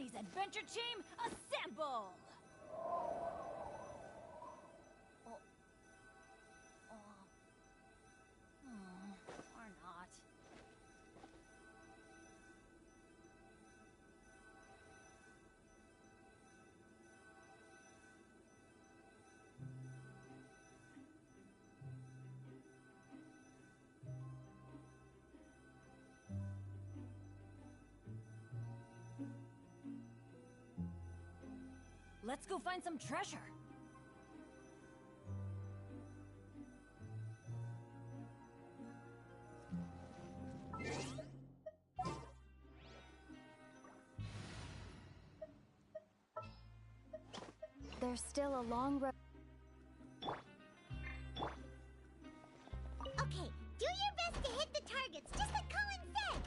Kitty's adventure team, assemble! Or not. Let's go find some treasure. There's still a long road. Okay, do your best to hit the targets, just like Colin said!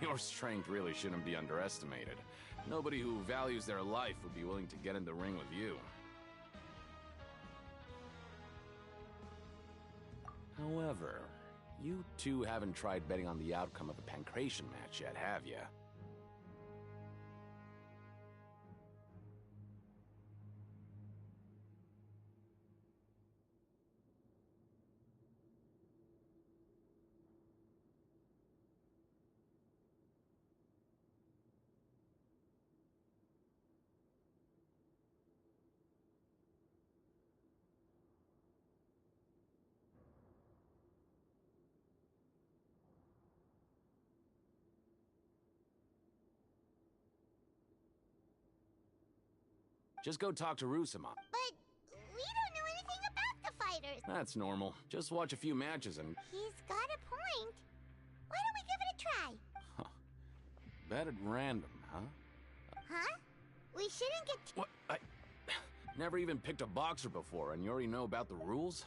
Your strength really shouldn't be underestimated. Nobody who values their life would be willing to get in the ring with you. However, you two haven't tried betting on the outcome of the Pancration match yet, have you? Just go talk to Rusama. But we don't know anything about the fighters! That's normal. Just watch a few matches and... He's got a point. Why don't we give it a try? Bet at random, huh? Huh? We shouldn't get... What? I... Never even picked a boxer before, and you already know about the rules?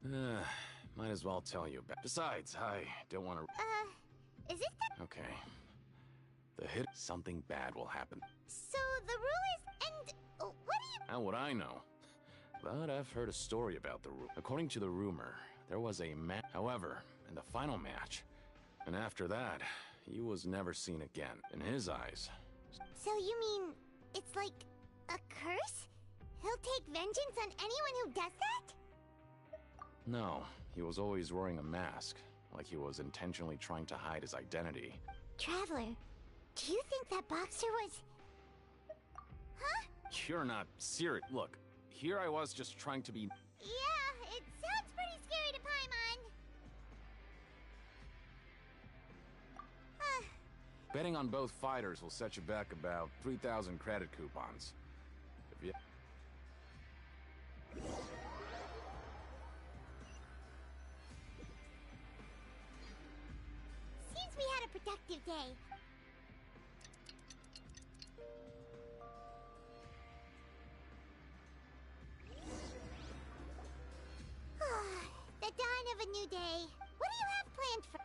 Might as well tell you about... Besides, I don't want to... is this the... Okay. The hit... Something bad will happen. So the rule is... And... what do you... How would I know? But I've heard a story about the rule. According to the rumor, there was a match. However, in the final match, and after that, he was never seen again. In his eyes. So you mean... it's like... a curse? He'll take vengeance on anyone who does that? No, he was always wearing a mask, like he was intentionally trying to hide his identity. Traveler, do you think that boxer was... Huh? You're not serious. Look, here I was just trying to be... Yeah, it sounds pretty scary to Paimon. Betting on both fighters will set you back about 3,000 credit coupons. If you... Seems we had a productive day. The dawn of a new day. What do you have planned for...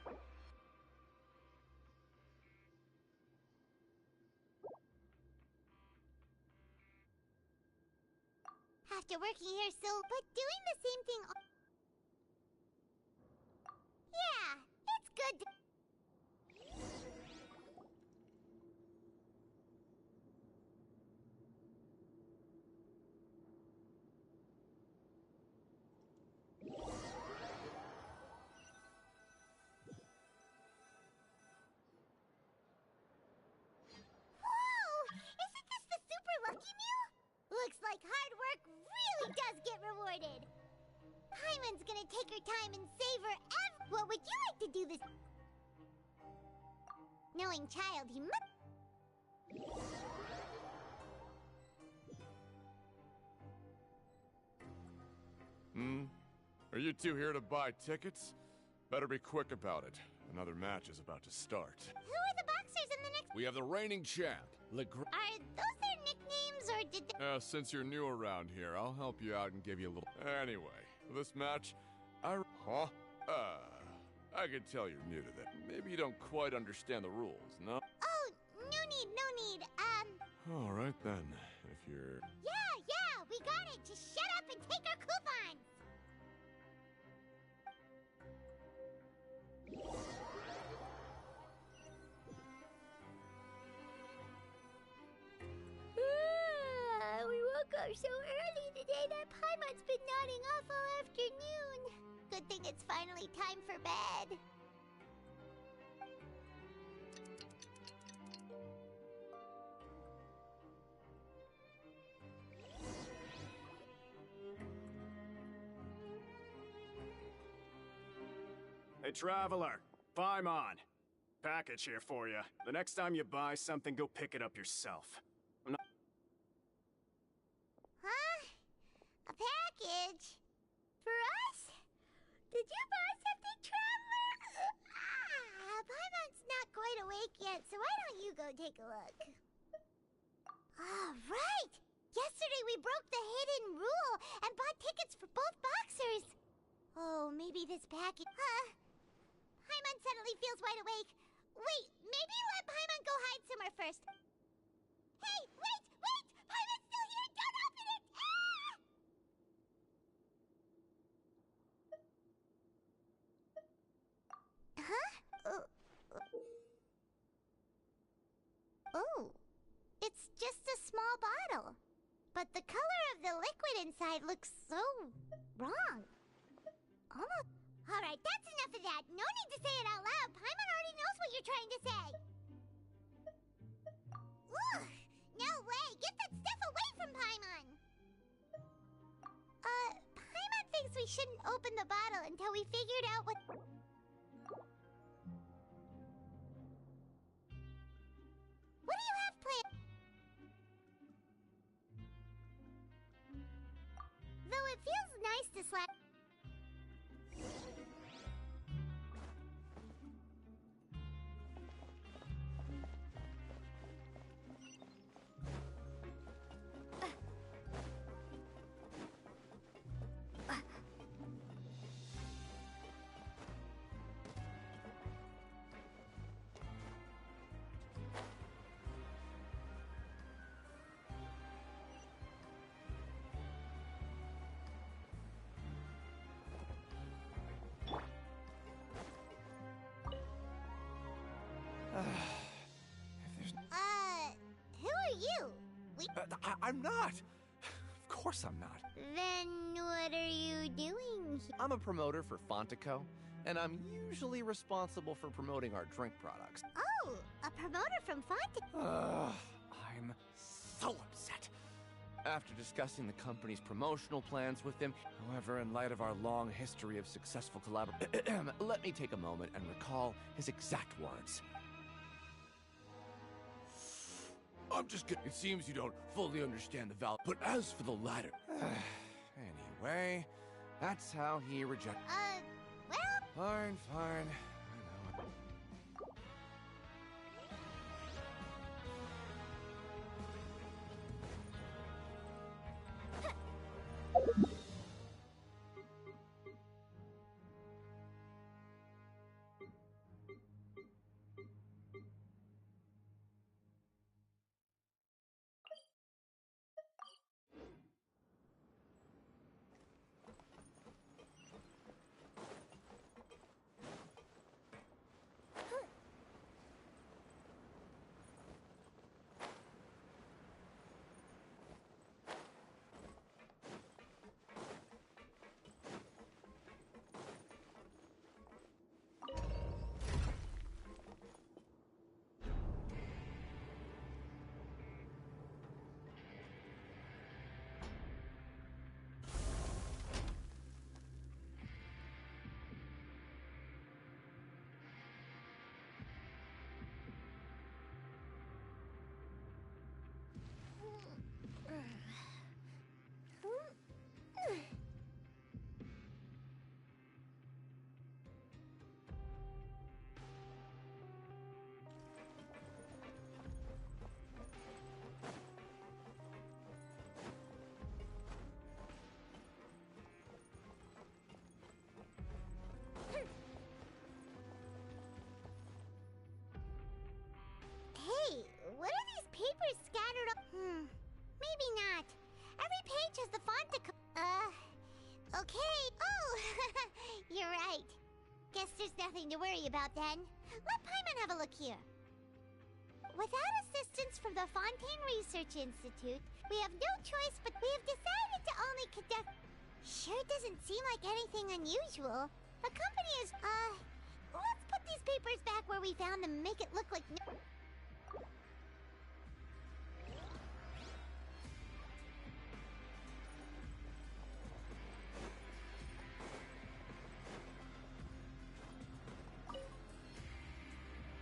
After working here but doing the same thing... Yeah, it's good to... would you like to do this? Knowing child, he must. Are you two here to buy tickets? Better be quick about it. Another match is about to start. Who are the boxers in the next? We have the reigning champ, Are those their nicknames, or did they? Since you're new around here, I'll help you out and give you a little... Anyway, this match, I can tell you're new to that. Maybe you don't quite understand the rules, no? Oh, no need, no need. All right then, if you're... Yeah, we got it. Just shut up and take our coupons. We woke up so early today that Paimon's been nodding off all afternoon. Good thing it's finally time for bed. Hey, traveler. Paimon. Package here for you. The next time you buy something, go pick it up yourself. Huh? A package? For us? Did you buy something, traveler? Paimon's not quite awake yet, so why don't you go take a look? Right! Yesterday we broke the hidden rule and bought tickets for both boxers. Oh, maybe this package... Paimon suddenly feels wide awake. Wait, maybe let Paimon go hide somewhere first. Hey, wait! Paimon's still here! Don't open it! Huh? Oh. It's just a small bottle. But the color of the liquid inside looks so wrong. Almost. Alright, that's enough of that. No need to say it out loud. Paimon already knows what you're trying to say. Ugh! No way! Get that stuff away from Paimon! Paimon thinks we shouldn't open the bottle until we figured out what... What do you have planned? Though it feels nice to slap... Who are you? I'm not. Of course I'm not. Then what are you doing here? I'm a promoter for Fontico, and I'm usually responsible for promoting our drink products. Oh, a promoter from Fontaine. I'm so upset. After discussing the company's promotional plans with him, however, in light of our long history of successful collaboration, let me take a moment and recall his exact words. I'm just kidding. It seems you don't fully understand the value. But as for the latter... anyway, that's how he rejected... Well... Fine. I know. has the font to okay. Oh, you're right. Guess there's nothing to worry about then. Let Paimon have a look here. Without assistance from the Fontaine Research Institute, we have no choice but we have decided to only conduct... Sure doesn't seem like anything unusual. The company is, let's put these papers back where we found them and make it look like...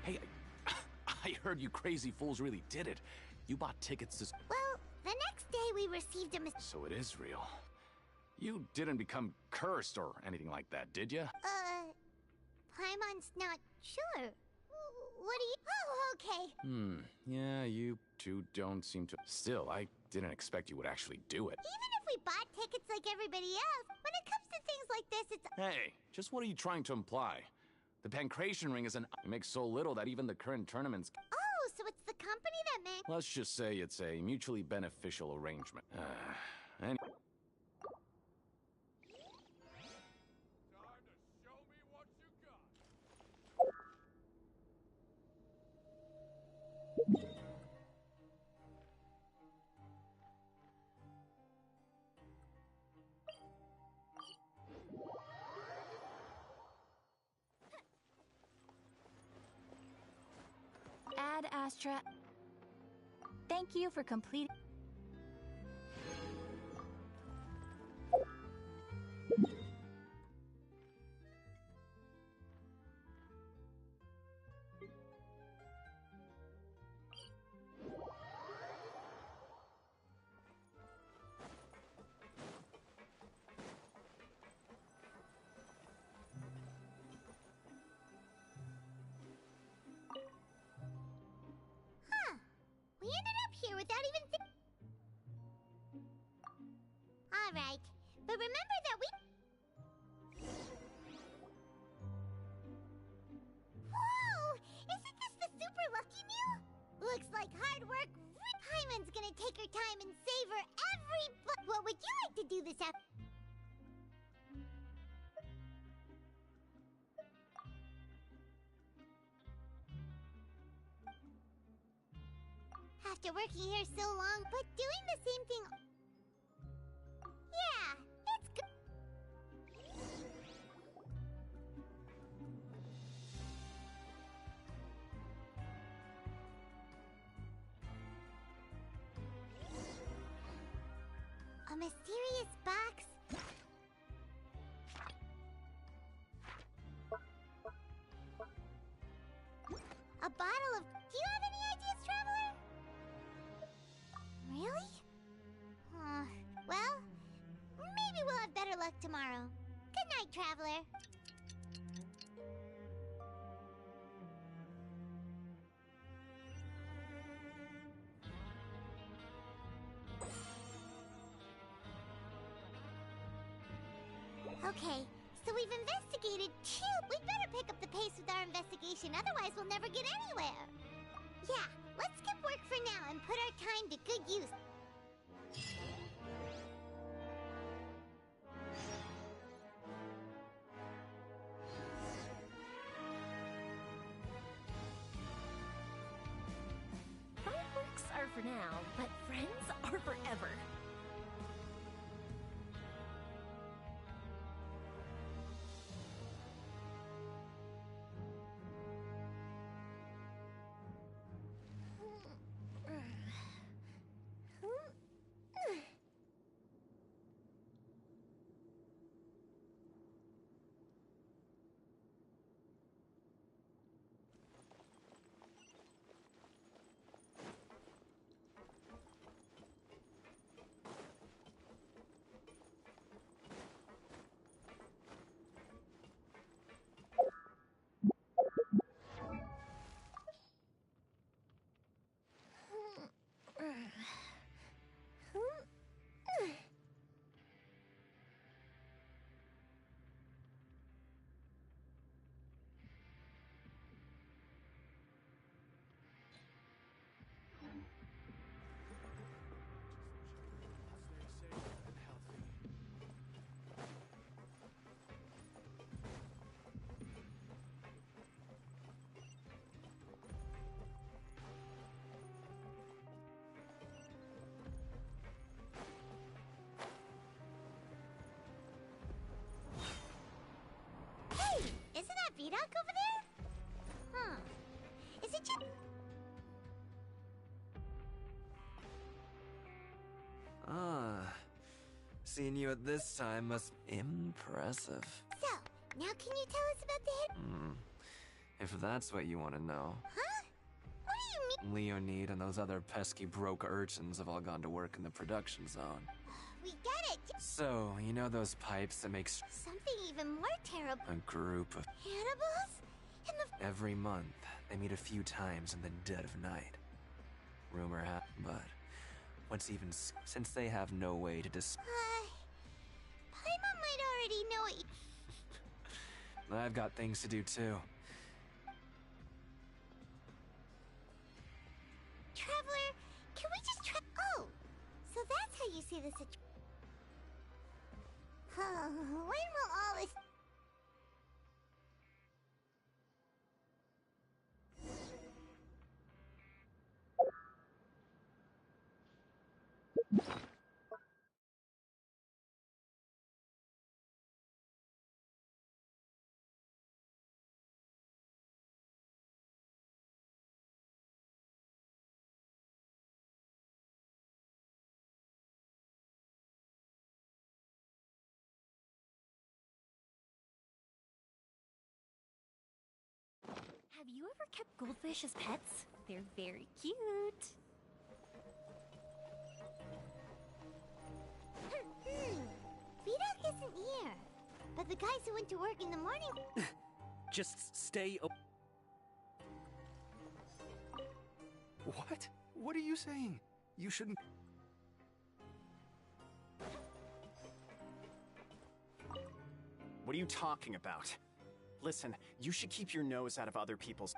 Hey, I heard you crazy fools really did it. You bought tickets to... Well, the next day we received a So it is real. You didn't become cursed or anything like that, did you? Paimon's not sure. What do you... Oh, okay. Yeah, you two don't seem to... Still, I didn't expect you would actually do it. Even if we bought tickets like everybody else, when it comes to things like this, it's... Hey, just what are you trying to imply? The Pancration Ring is an... It makes so little that even the current tournaments... Oh, so it's the company that makes... Let's just say it's a mutually beneficial arrangement. Time And... to show me what you got. Ad Astra. Thank you for completing. We ended up here without even Alright, but remember that we... Whoa! Isn't this the super lucky meal? Looks like hard work. Paimon's gonna take her time and savor every What would you like to do this afternoon? After working here so long, but doing the same thing... Yeah, it's good. A mysterious box. A bottle of... Do you have any ideas, Traveler? Really? Well, maybe we'll have better luck tomorrow. Good night, Traveler. Okay, so we've investigated two. We'd better pick up the pace with our investigation, otherwise we'll never get anywhere. Yeah, let's skip work for now and put our time to good use. Fireworks are for now, but friends are forever. Vidoc over there? Huh. Is it just... Ah. Seeing you at this time must... Impressive. So, now can you tell us about the hit... If that's what you want to know. Huh? What do you mean? Leonid and those other pesky broke urchins have all gone to work in the production zone. We get it. So, you know those pipes that make Something even more terrible. a group of... Cannibals? In the... Every month, they meet a few times in the dead of night. Rumor but what's even since they have no way to Paimon might already know it. I've got things to do too. Traveler, can we just try... Oh, so that's how you see the situation. When will all this... Have you ever kept goldfish as pets? They're very cute. Vidoc isn't here. But the guys who went to work in the morning... Just stay. What? What are you saying? You shouldn't. What are you talking about? Listen, you should keep your nose out of other people's...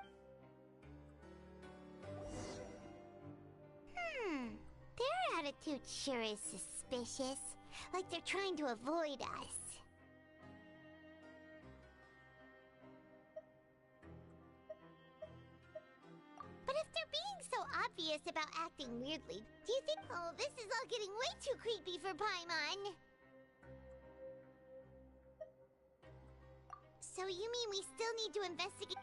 Their attitude sure is suspicious. Like they're trying to avoid us. But if they're being so obvious about acting weirdly, do you think... Oh, this is all getting way too creepy for Paimon. So you mean we still need to investigate...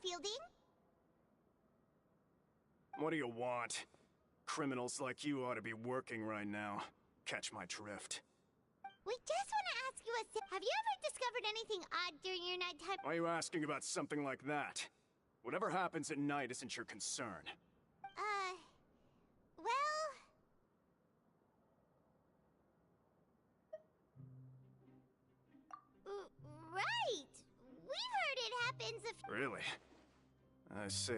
Fielding? What do you want? Criminals like you ought to be working right now. Catch my drift. We just want to ask you have you ever discovered anything odd during your nighttime? Why are you asking about something like that? Whatever happens at night isn't your concern. Well... Right! We've heard it happens if... Really? I see.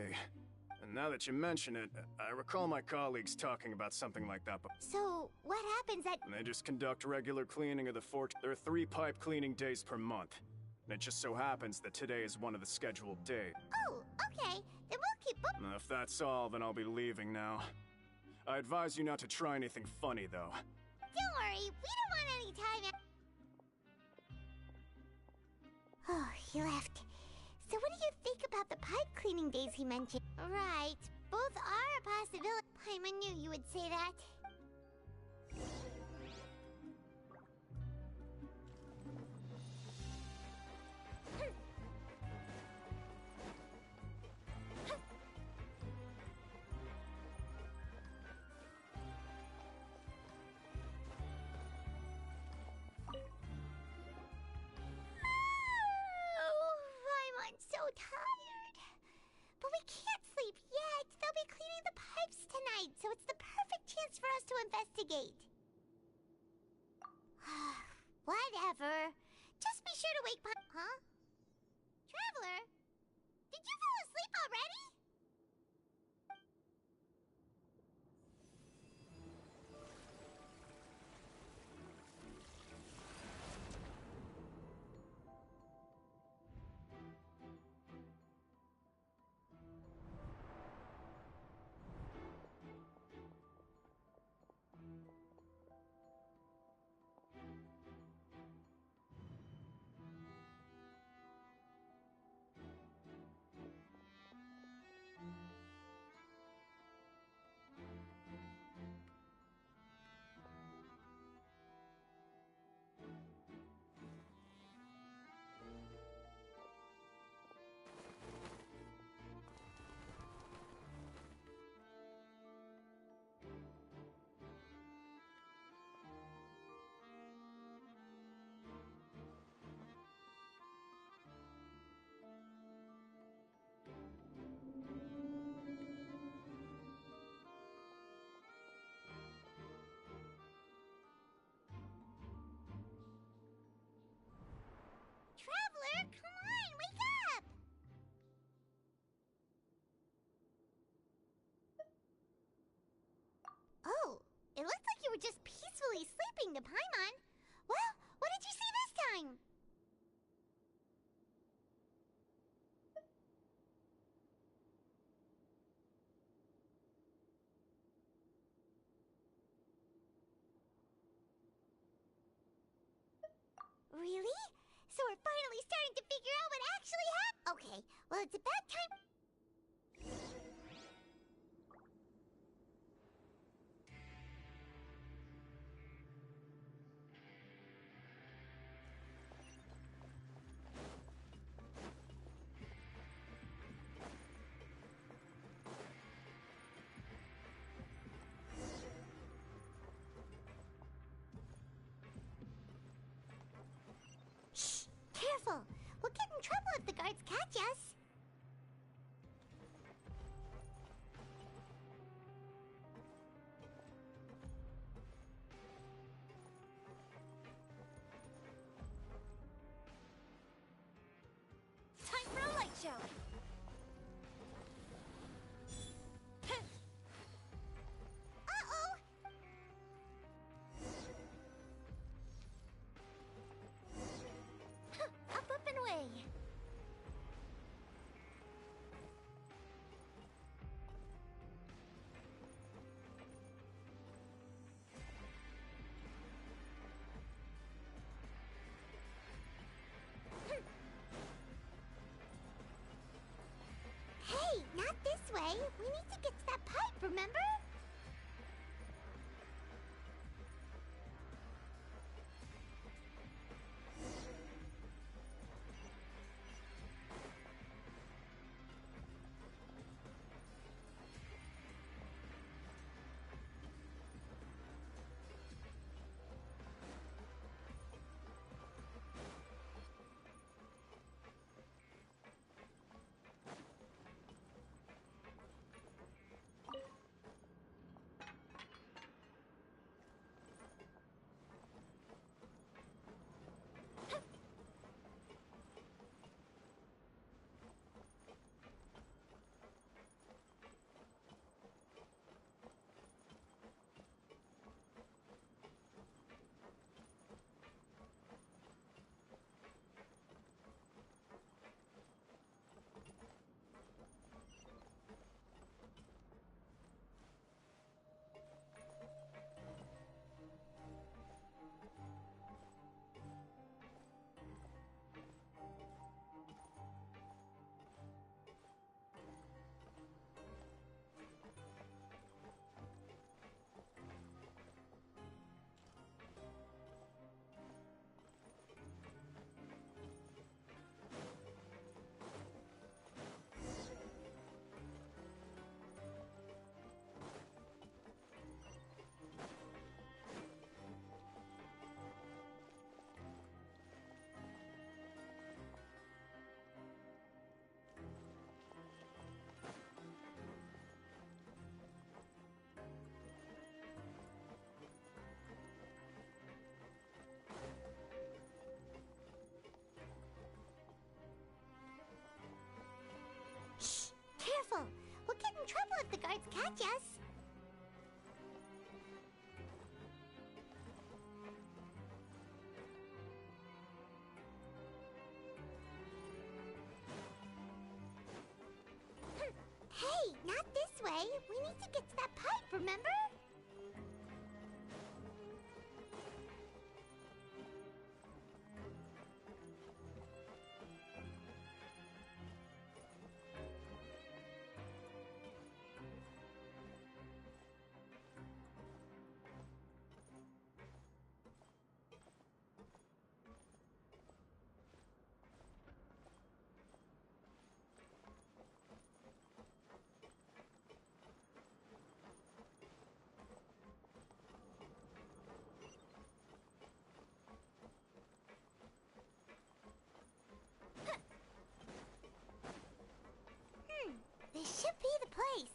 And now that you mention it, I recall my colleagues talking about something like that. So, what happens at... They just conduct regular cleaning of the fort. There are 3 pipe cleaning days per month. And it just so happens that today is one of the scheduled days. Oh, okay. Then we'll keep up... If that's all, then I'll be leaving now. I advise you not to try anything funny, though. Don't worry, we don't want any time... Oh, he left. So what do you think about the pipe cleaning days he mentioned? Right, both are a possibility. Paimon knew you would say that. I'm so tired. But we can't sleep yet. They'll be cleaning the pipes tonight, so it's the perfect chance for us to investigate. Whatever. Just be sure to wake Huh? Traveler? Did you fall asleep already? Traveler, come on, wake up! Oh, it looks like you were just peacefully sleeping to Paimon. Well, what did you see this time? Really? So we're finally starting to figure out what actually happened? Okay, well, it's about time. Shh! Careful! We'll get in trouble if the guards catch us. Time for a light show. Uh-oh! Up and away. Hey, not this way. We need to get to that pipe, remember? catch us. Hey, not this way. We need to get to that pipe, remember? This should be the place.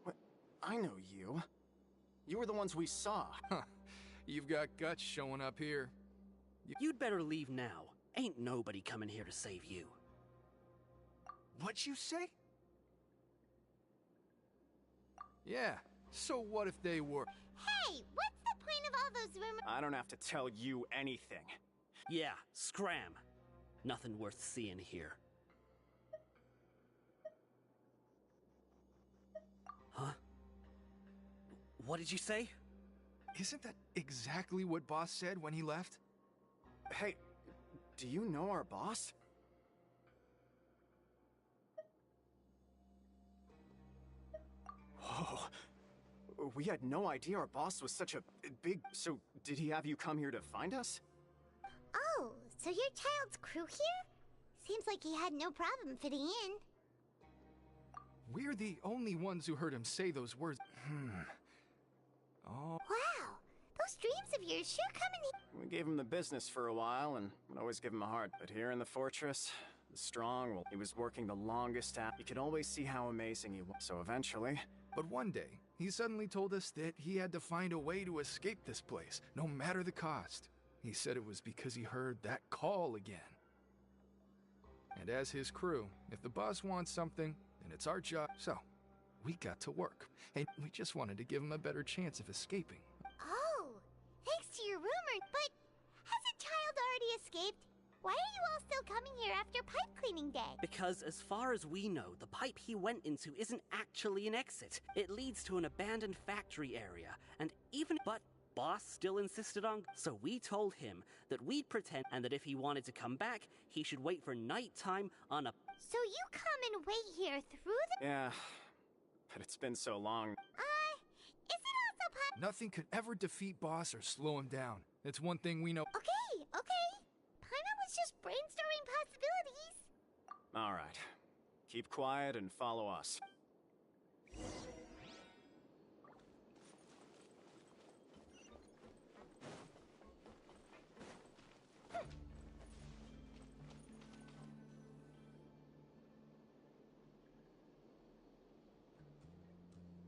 What? I know you. You were the ones we saw. Huh. You've got guts showing up here. You'd better leave now. Ain't nobody coming here to save you. What'd you say? Yeah, so what if they were? Hey, what's the point of all those rumors? I don't have to tell you anything. Yeah, scram. Nothing worth seeing here. Huh? What did you say? Isn't that exactly what Boss said when he left? Hey, do you know our boss? Oh, we had no idea our boss was such a big... So, did he have you come here to find us? Oh, so your child's crew here? Seems like he had no problem fitting in. We're the only ones who heard him say those words. Oh. Wow, those dreams of yours sure come in. We gave him the business for a while and would always give him a heart. But here in the fortress, the strong, well, he was working the longest out. You could always see how amazing he was. So eventually... But one day, he suddenly told us that he had to find a way to escape this place, no matter the cost. He said it was because he heard that call again. And as his crew, if the boss wants something, then it's our job. So, we got to work. And we just wanted to give him a better chance of escaping. Oh, thanks to your rumor. But hasn't Child already escaped? Why are you all still coming here after pipe cleaning day? Because as far as we know, the pipe he went into isn't actually an exit. It leads to an abandoned factory area, and but Boss still insisted on, so we told him that we'd pretend and that if he wanted to come back, he should wait for nighttime on a... So you come and wait here through the... Yeah, but it's been so long. Is it also Nothing could ever defeat Boss or slow him down. It's one thing we know. Okay. Paimon was just brainstorming possibilities. All right. Keep quiet and follow us.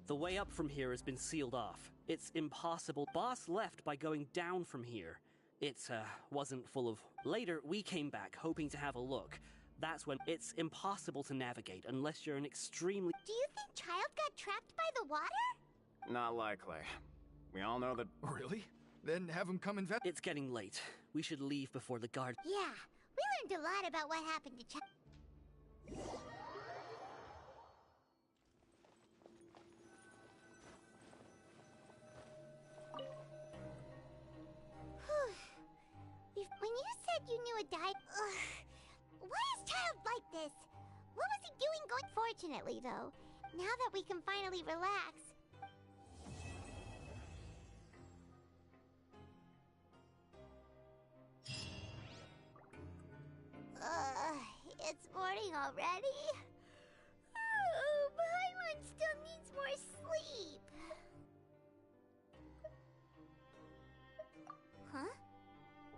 The way up from here has been sealed off. It's impossible. Boss left by going down from here. It, wasn't full of... Later, we came back, hoping to have a look. That's when it's impossible to navigate unless you're an extremely... Do you think Child got trapped by the water? Not likely. We all know that... Really? Then have him come investigate. It's getting late. We should leave before the guard... Yeah, we learned a lot about what happened to Child. When you said you knew a died... Why is Child like this? What was he doing going... Fortunately, though, now that we can finally relax... It's morning already? Oh, Paimon still needs more sleep. Huh?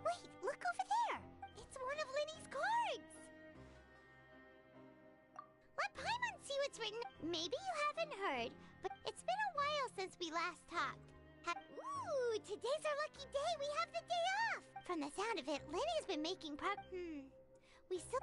Wait, look over there! It's one of Linny's cards! Let Paimon see what's written. Maybe you haven't heard, but it's been a while since we last talked. Ooh, today's our lucky day. We have the day off. From the sound of it, Lenny's been making we still...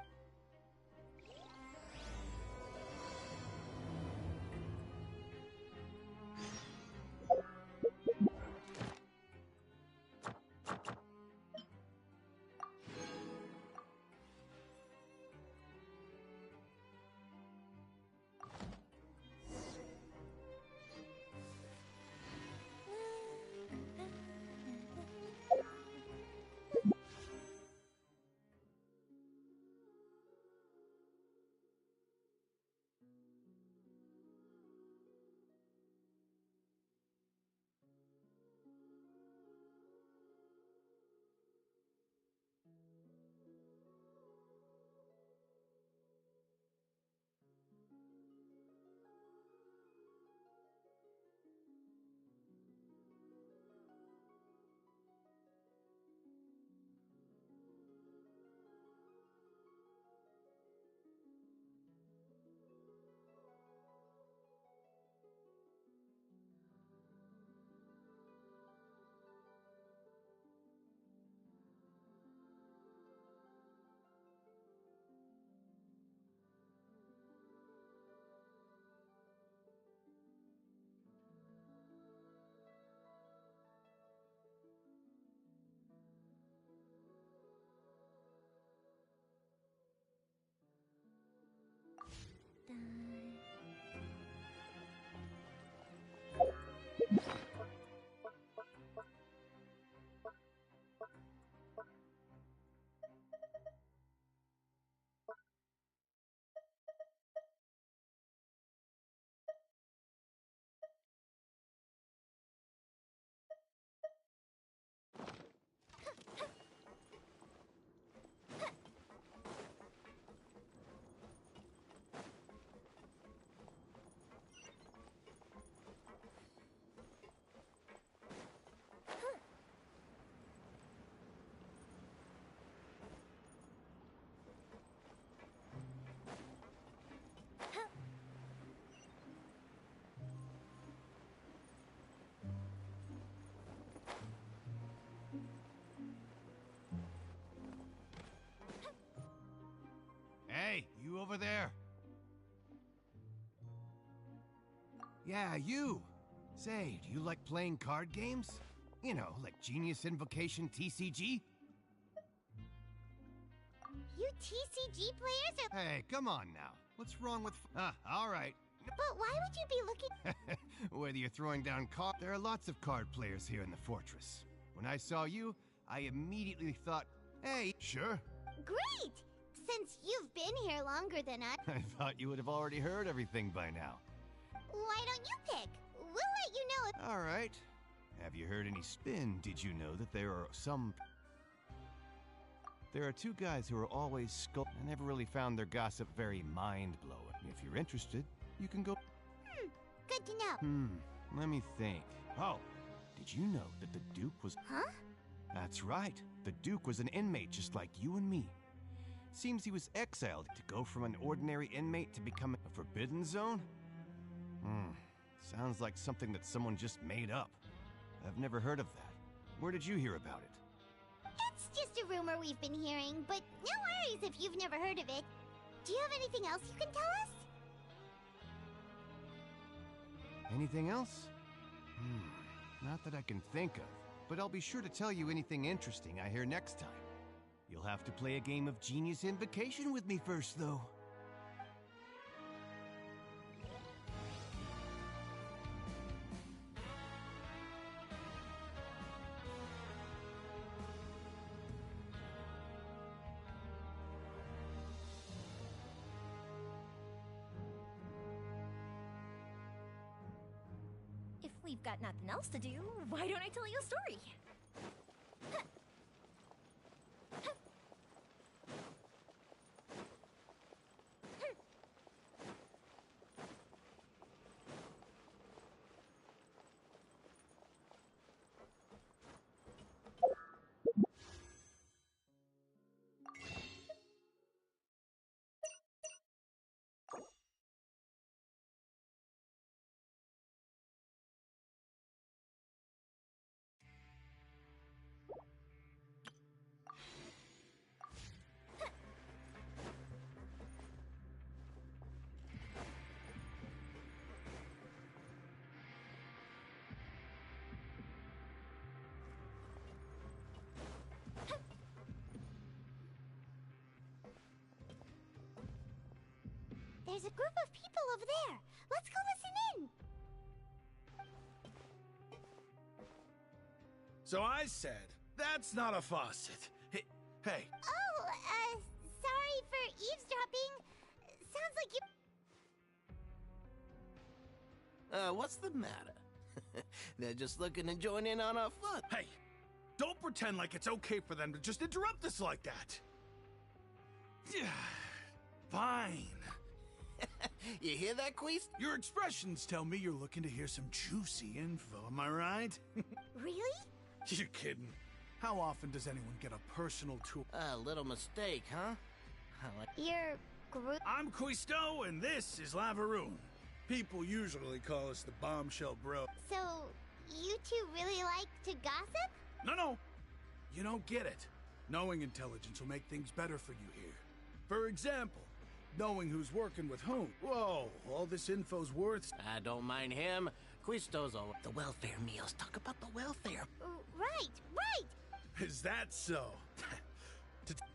Hey, you over there? Yeah, you. Say, do you like playing card games? You know, like Genius Invocation TCG? You TCG players are... Hey, come on now. What's wrong with... all right. But why would you be looking... Whether you're throwing down cards... There are lots of card players here in the fortress. When I saw you, I immediately thought, hey, sure. Great! Since you've been here longer than I... I thought you would have already heard everything by now. Why don't you pick? We'll let you know if... All right. Have you heard any spin? Did you know that there are some... There are two guys who are always I never really found their gossip very mind-blowing. If you're interested, you can go... Good to know. Let me think. Oh, did you know that the Duke was... Huh? That's right. The Duke was an inmate just like you and me. Seems he was exiled to go from an ordinary inmate to become a forbidden zone? Sounds like something that someone just made up. I've never heard of that. Where did you hear about it? It's just a rumor we've been hearing, but no worries if you've never heard of it. Do you have anything else you can tell us? Anything else? Not that I can think of, but I'll be sure to tell you anything interesting I hear next time. You'll have to play a game of Genius Invocation with me first, though. If we've got nothing else to do, why don't I tell you a story? There's a group of people over there. Let's go listen in. So I said, that's not a faucet. Hey. Oh, sorry for eavesdropping. Sounds like you... What's the matter? They're just looking to join in on our fun. Hey, don't pretend like it's okay for them to just interrupt us like that. Fine. You hear that, Queest? Your expressions tell me you're looking to hear some juicy info, am I right? Really? You're kidding. How often does anyone get a personal tour? A little mistake, huh? Your group... I'm Quisto, and this is Lavaroon. People usually call us the Bombshell Bro. So, you two really like to gossip? No. You don't get it. Knowing intelligence will make things better for you here. For example, knowing who's working with whom. Whoa, all this info's worth... I don't mind him. Quisto's all... The welfare meals. Talk about the welfare. Right. Is that so?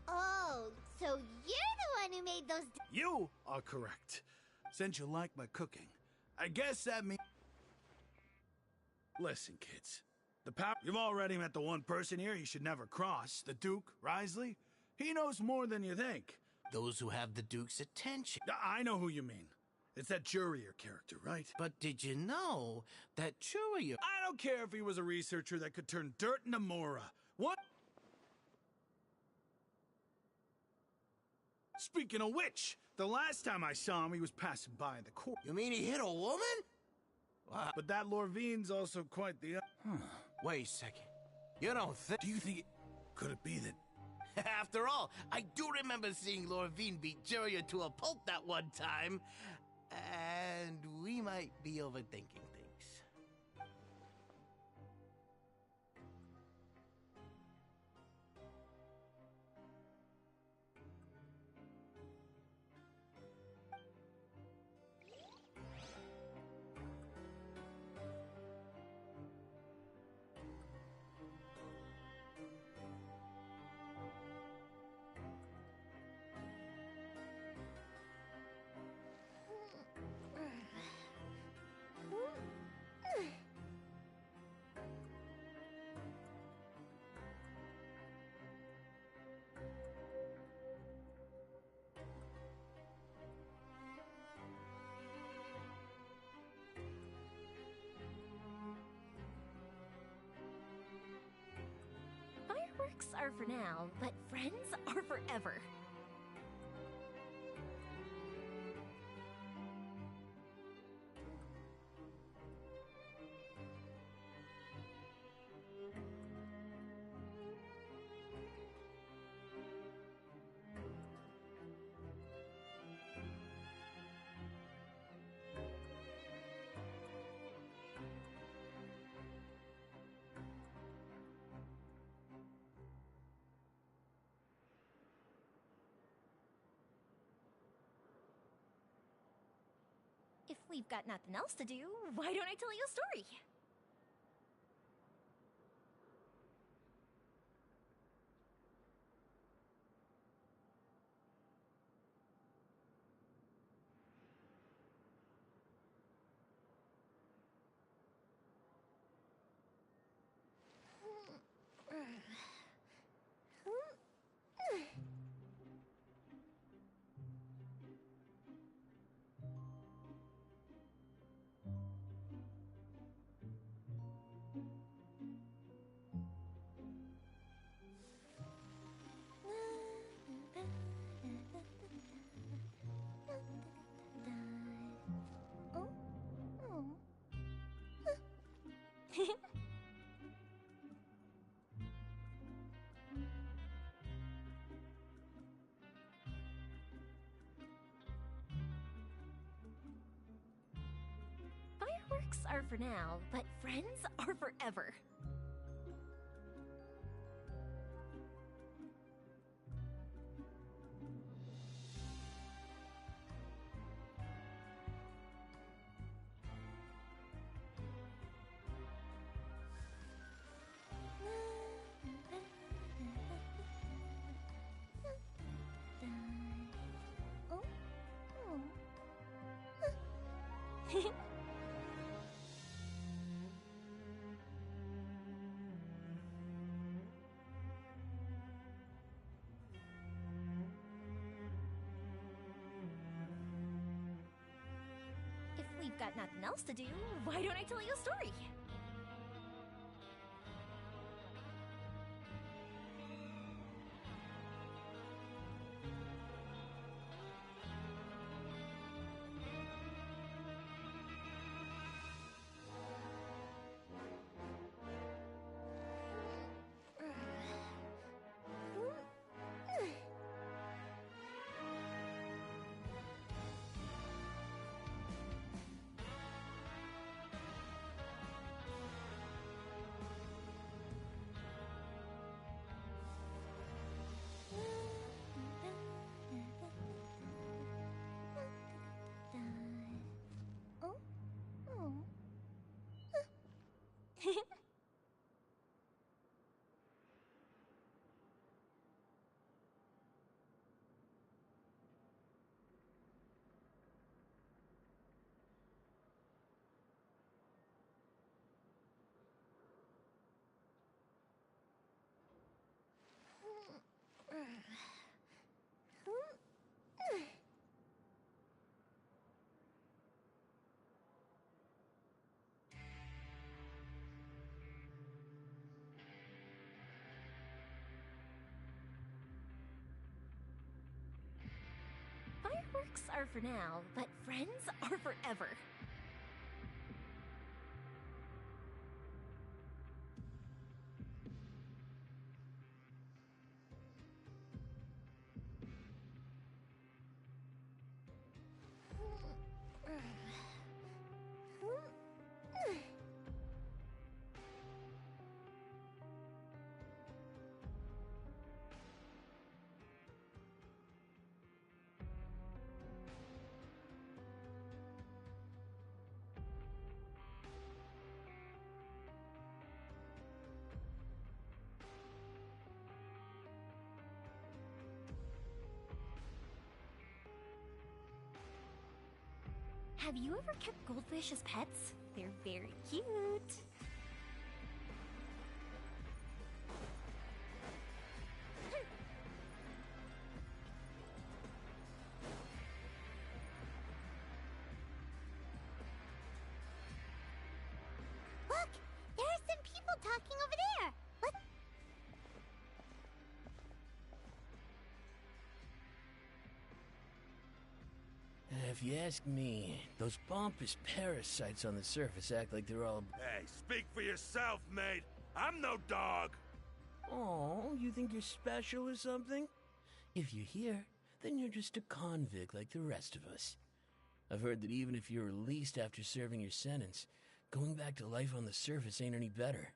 Oh, so you're the one who made those... You are correct. Since you like my cooking, I guess that means... Listen, kids. The power... You've already met the one person here you should never cross. The Duke, Risley. He knows more than you think. Those who have the Duke's attention. I know who you mean. It's that Jurier character, right? But did you know that Jurier... I don't care if he was a researcher that could turn dirt into Mora. What? Speaking of which, the last time I saw him, he was passing by the court. You mean he hit a woman? Wow. But that Lorvine's also quite the... Wait a second. You don't think... Do you think it... Could it be that... After all, I do remember seeing Lorvine beat Jurier to a pulp that one time. And we might be overthinking things. Fireworks are for now, but friends are forever. If we've got nothing else to do, why don't I tell you a story? Fireworks are for now, but friends are forever. Nothing else to do, why don't I tell you a story? Fireworks are for now, but friends are forever. Have you ever kept goldfish as pets? They're very cute. Look! There are some people talking over there! Let's... If you ask me, those pompous parasites on the surface act like they're all... Hey, speak for yourself, mate! I'm no dog! Oh, you think you're special or something? If you're here, then you're just a convict like the rest of us. I've heard that even if you're released after serving your sentence, going back to life on the surface ain't any better.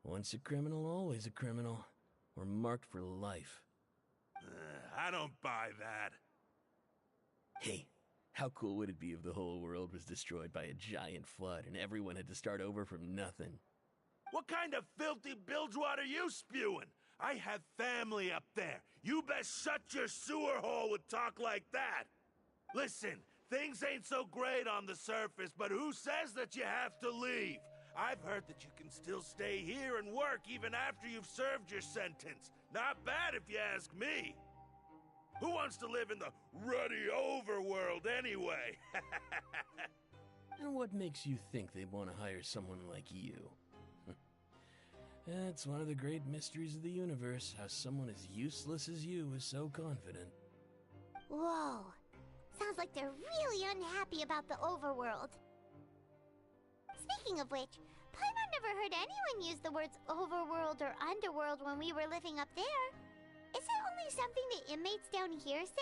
Once a criminal, always a criminal. Or marked for life. I don't buy that. Hey, how cool would it be if the whole world was destroyed by a giant flood and everyone had to start over from nothing? What kind of filthy bilge water you spewing? I have family up there. You best shut your sewer hole with talk like that. Listen, things ain't so great on the surface, but who says that you have to leave? I've heard that you can still stay here and work even after you've served your sentence. Not bad if you ask me. Who wants to live in the ruddy overworld anyway? And what makes you think they want to hire someone like you? That's one of the great mysteries of the universe, how someone as useless as you is so confident. Whoa. Sounds like they're really unhappy about the overworld. Speaking of which, Paimon never heard anyone use the words overworld or underworld when we were living up there. Is it only something the inmates down here say?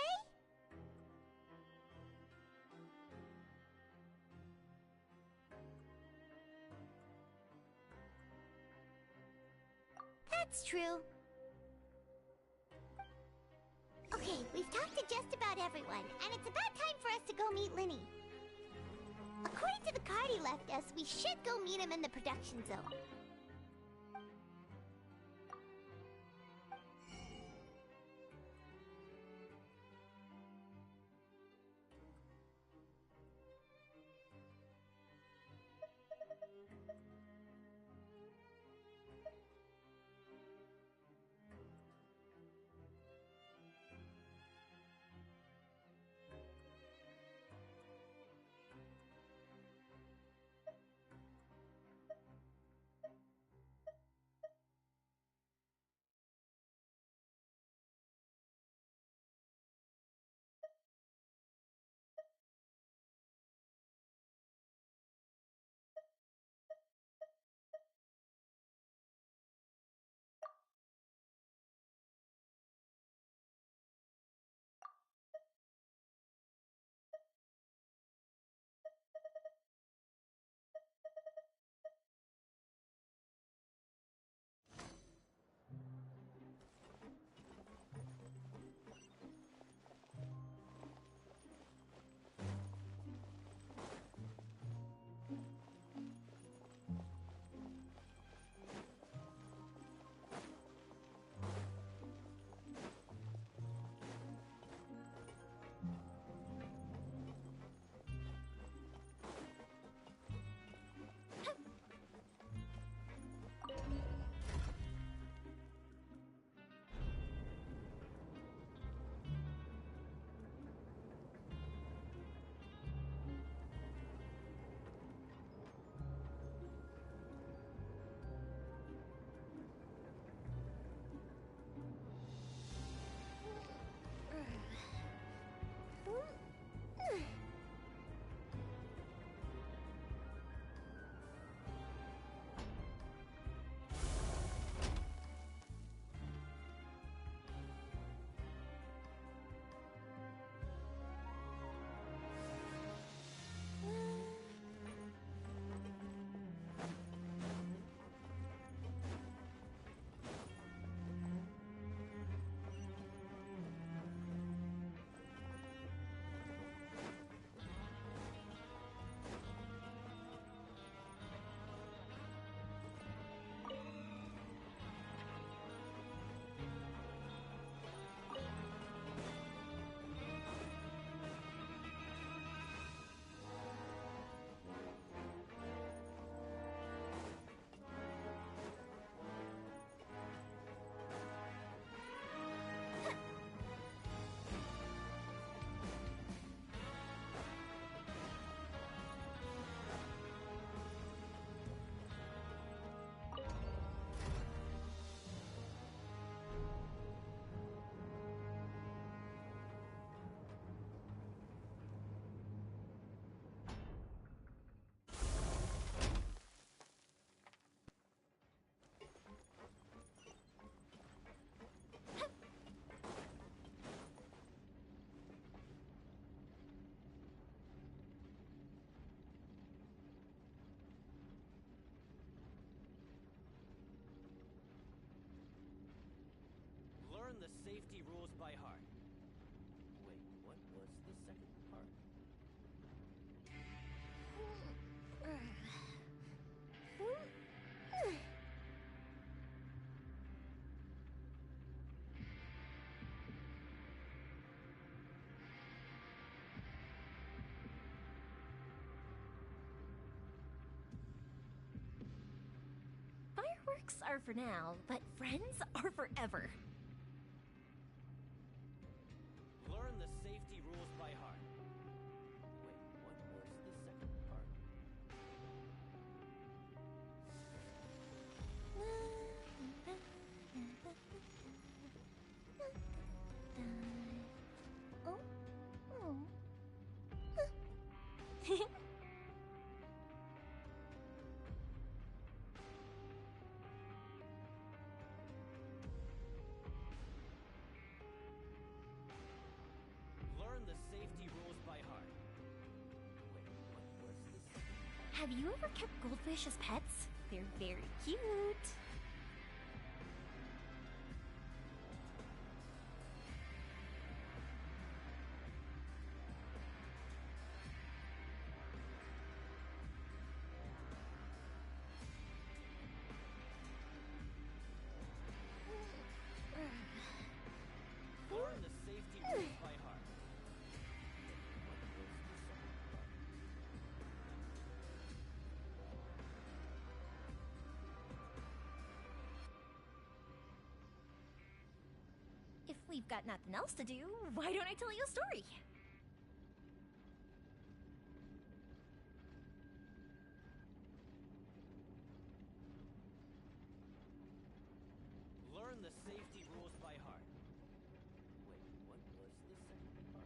That's true. Okay, we've talked to just about everyone, and it's about time for us to go meet Linny. According to the card he left us, we should go meet him in the production zone. Learn the safety rules by heart. Wait, what was the second part? Fireworks are for now, but friends are forever. Learn the safety rules by heart. Wait, what was the second part? Learn the safety rules by heart. Wait, what was the second part? Have you ever kept goldfish as pets? They're very cute. Learn the safety rules by heart. What was the second part? If we've got nothing else to do, why don't I tell you a story? Learn the safety rules by heart. Wait, what was the second part?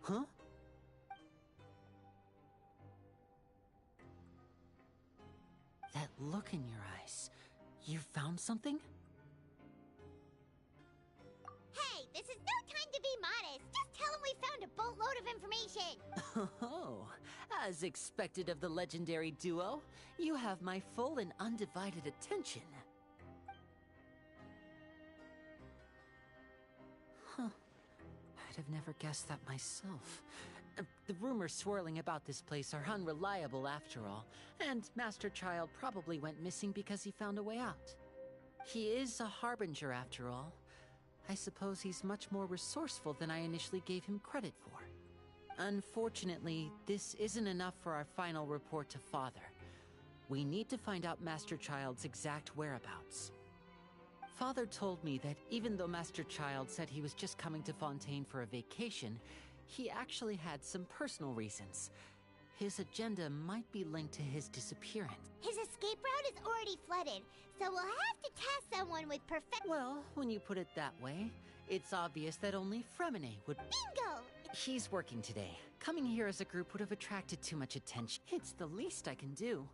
Huh? That look in your eyes. You found something? Hey, this is no time to be modest. Just tell him we found a boatload of information. Oh, as expected of the legendary duo, you have my full and undivided attention. Huh. I'd have never guessed that myself. The rumors swirling about this place are unreliable after all, and Master Child probably went missing because he found a way out. He is a harbinger after all. I suppose he's much more resourceful than I initially gave him credit for. Unfortunately, this isn't enough for our final report to Father. We need to find out Master Child's exact whereabouts. Father told me that even though Master Child said he was just coming to Fontaine for a vacation, he actually had some personal reasons. His agenda might be linked to his disappearance. His escape route is already flooded, so we'll have to task someone with perfect— Well, when you put it that way, it's obvious that only Fremine would— Bingo! He's working today. Coming here as a group would have attracted too much attention. It's the least I can do.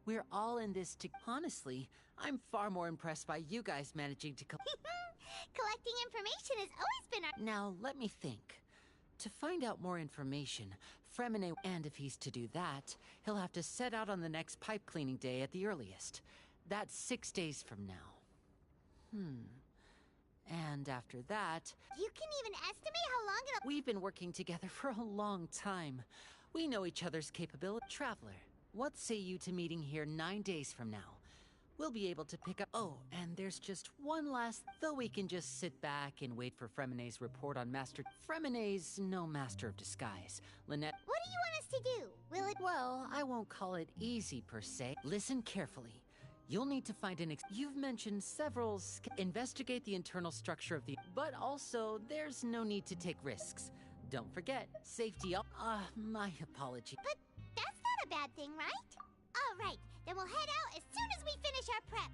We're all in this to— Honestly, I'm far more impressed by you guys managing to— Collecting information has always been our— Now, let me think. To find out more information, Fremine— And if he's to do that, he'll have to set out on the next pipe cleaning day at the earliest. That's 6 days from now. And after that— You can even estimate how long it'll— We've been working together for a long time. We know each other's capability. Traveler, what say you to meeting here 9 days from now? We'll be able to pick up— Oh, and there's just one last— Though we can just sit back and wait for Fremine's report on Master— Fremine's no master of disguise. Lynette— What do you want us to do? Will it— Well, I won't call it easy per se. Listen carefully. You'll need to find an— You've mentioned several— Investigate the internal structure of the— But also, there's no need to take risks. Don't forget, safety— my apology. But that's not a bad thing, right? All right, then we'll head out as soon as we finish our prep.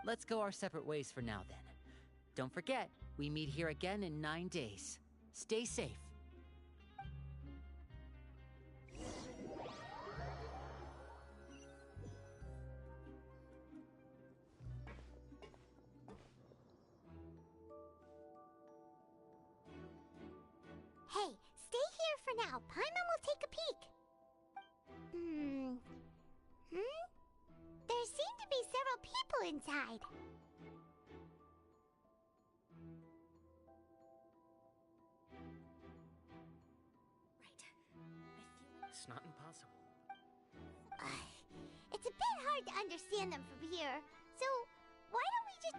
Let's go our separate ways for now, then. Don't forget, We meet here again in 9 days. Stay safe. Hey, stay here for now. Paimon will take a peek. There seem to be several people inside. It's not impossible. It's a bit hard to understand them from here. So, why don't we just...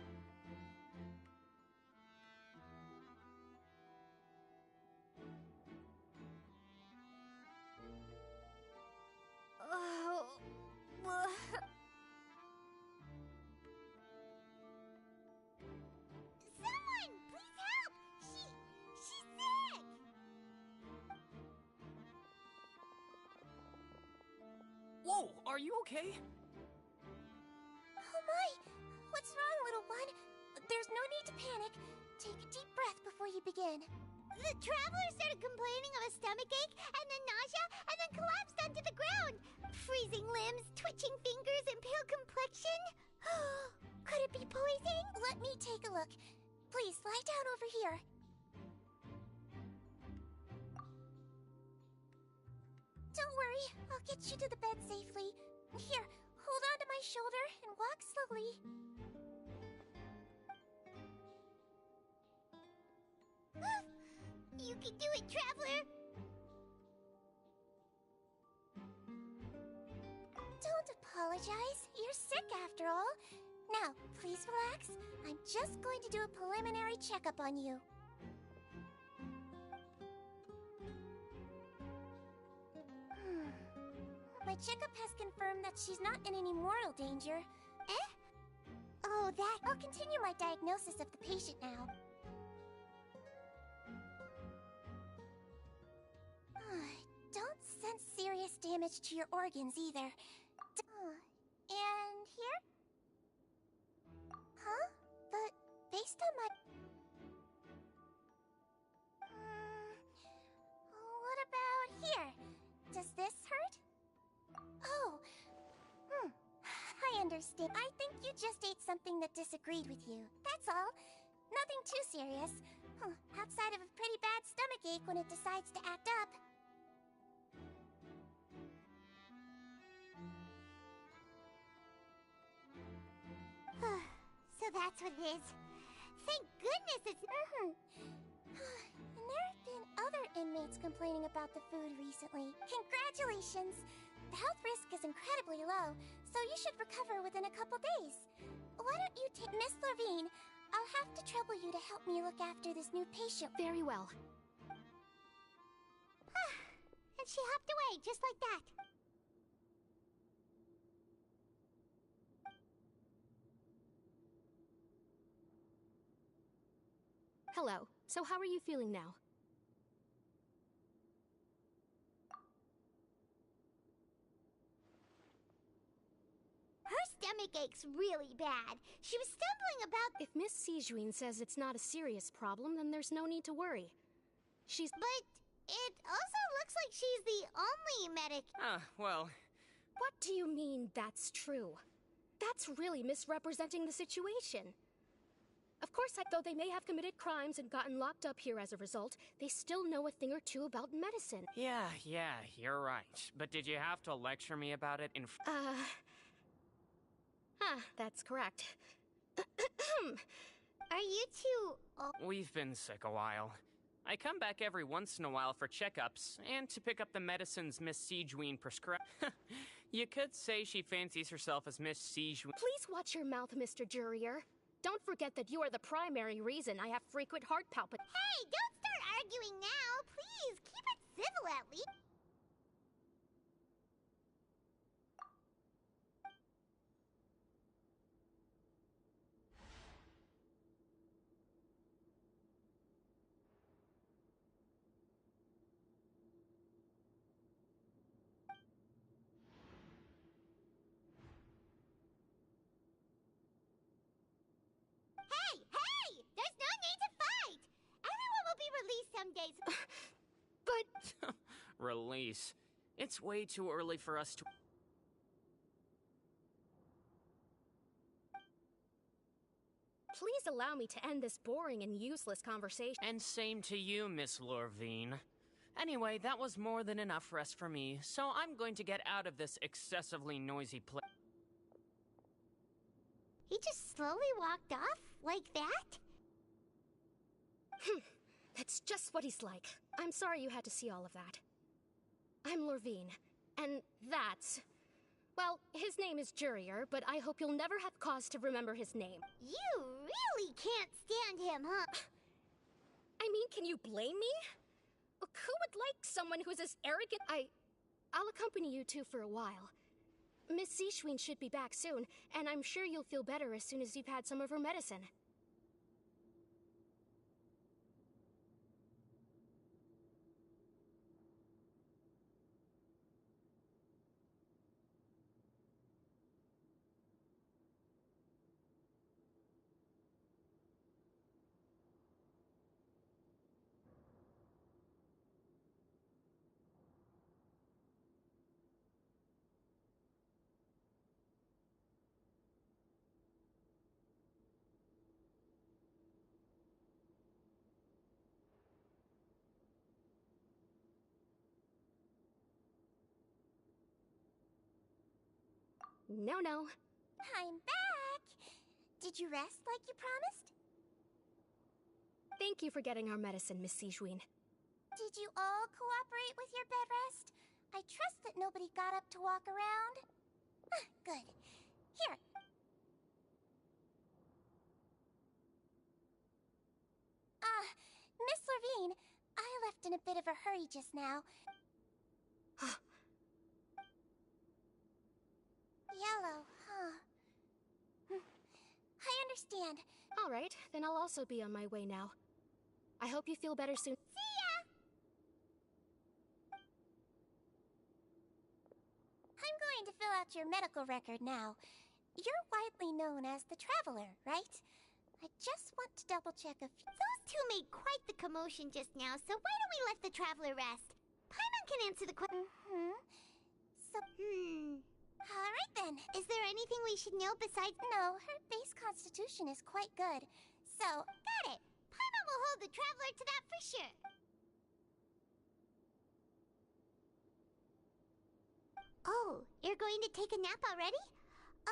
Someone, please help! She's sick! Whoa, are you okay? Oh my! What's wrong, little one? There's no need to panic. Take a deep breath before you begin. The traveler started complaining of a stomachache, and then nausea, and then collapsed onto the ground. Freezing limbs, twitching fingers, and pale complexion. Could it be poison? Let me take a look. Please, lie down over here. Don't worry, I'll get you to the bed safely. Here, hold on to my shoulder and walk slowly. You can do it, traveler! Don't apologize. You're sick after all. Now, please relax. I'm just going to do a preliminary checkup on you. My checkup has confirmed that she's not in any mortal danger. Eh? Oh, that... I'll continue my diagnosis of the patient now. Don't sense serious damage to your organs either. And here? Huh? But based on my... What about here? Does this hurt? Oh. I understand. I think you just ate something that disagreed with you. That's all. Nothing too serious. Outside of a pretty bad stomachache when it decides to act up. So that's what it is. Thank goodness it's... And there have been other inmates complaining about the food recently. Congratulations! The health risk is incredibly low, so you should recover within a couple days. Why don't you take Miss Levine? I'll have to trouble you to help me look after this new patient. Very well. And she hopped away, just like that. Hello. So how are you feeling now? Her stomach ache's really bad. She was stumbling about... If Miss Sijuin says it's not a serious problem, then there's no need to worry. She's... But it also looks like she's the only medic... Well... What do you mean, that's true? That's really misrepresenting the situation. Of course, though they may have committed crimes and gotten locked up here as a result, they still know a thing or two about medicine. Yeah, you're right. But did you have to lecture me about it in... That's correct. Are you two... We've been sick a while. I come back every once in a while for checkups, and to pick up the medicines Miss Sijuin prescribed. You could say she fancies herself as Miss Sijuin. Please watch your mouth, Mr. Jurier. Don't forget that you are the primary reason I have frequent heart palpitations. Hey, don't start arguing now! Please, keep it civil at least! Hey! There's no need to fight! days. But... Release. It's way too early for us to... Please allow me to end this boring and useless conversation. And same to you, Miss Lorvine. Anyway, that was more than enough rest for me, so I'm going to get out of this excessively noisy place. He just slowly walked off? Like that? That's just what he's like. I'm sorry you had to see all of that. I'm Lorvine, and that's... Well, his name is Jurier, but I hope you'll never have cause to remember his name. You really can't stand him, huh? I mean, can you blame me? Who would like someone who's as arrogant? I'll accompany you two for a while. Miss Seishween should be back soon, and I'm sure you'll feel better as soon as you've had some of her medicine. No. I'm back! Did you rest like you promised? Thank you for getting our medicine, Miss Seishween. Did you all cooperate with your bed rest? I trust that nobody got up to walk around. Good. Here. Miss Lorvine, I left in a bit of a hurry just now. Yellow, huh? I understand. All right, then I'll also be on my way now. I hope you feel better soon. See ya! I'm going to fill out your medical record now. You're widely known as the Traveler, right? I just want to double-check a few... Those two made quite the commotion just now, so why don't we let the Traveler rest? Paimon can answer the question. Alright then. Is there anything we should know besides... No, her base constitution is quite good. So, got it. Paimon will hold the Traveler to that for sure. Oh, you're going to take a nap already?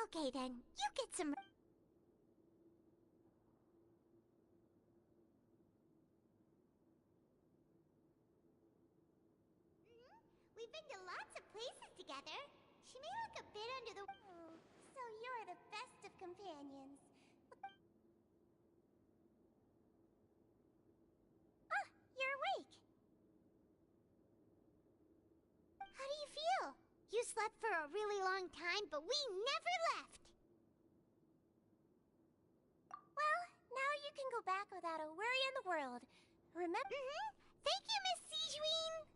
Okay then, you get some... We've been to lots of places together. She may look a bit under the... Oh, so you're the best of companions. You're awake. How do you feel? You slept for a really long time, but we never left. Well, now you can go back without a worry in the world. Remember? Thank you, Miss Seishween.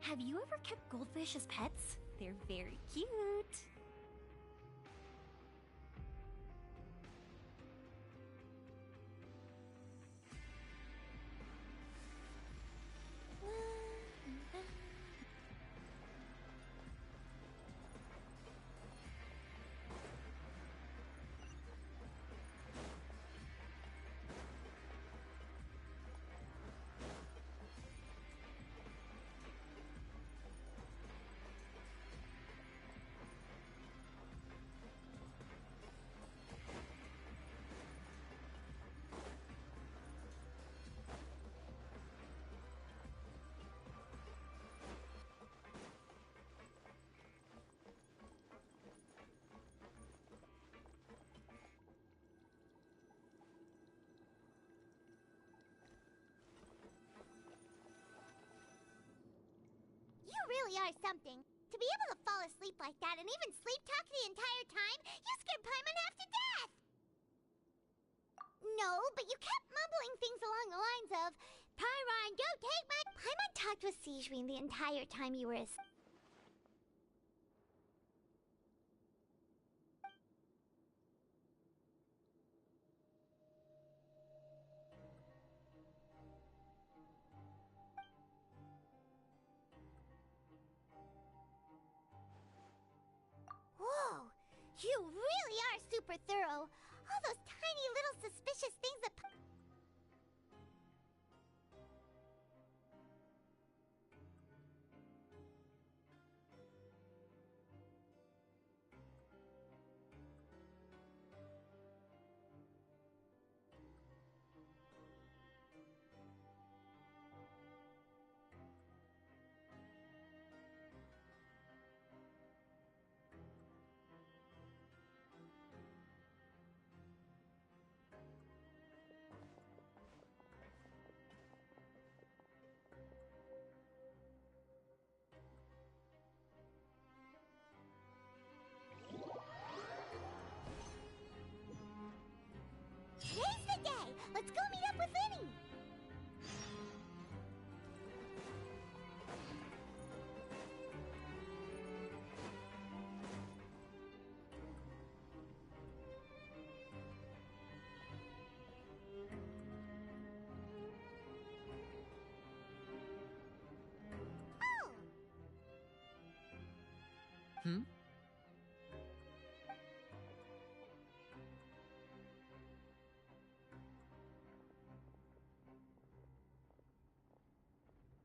Have you ever kept goldfish as pets? They're very cute. really are something. To be able to fall asleep like that and even sleep talk the entire time, you scared Paimon half to death! No, but you kept mumbling things along the lines of, Pyron, don't take my... Paimon talked with Sijwin the entire time you were asleep. Whoa! You really are super thorough! All those tiny little suspicious things that... Today's the day! Let's go meet up with Linny! Oh! Hmm?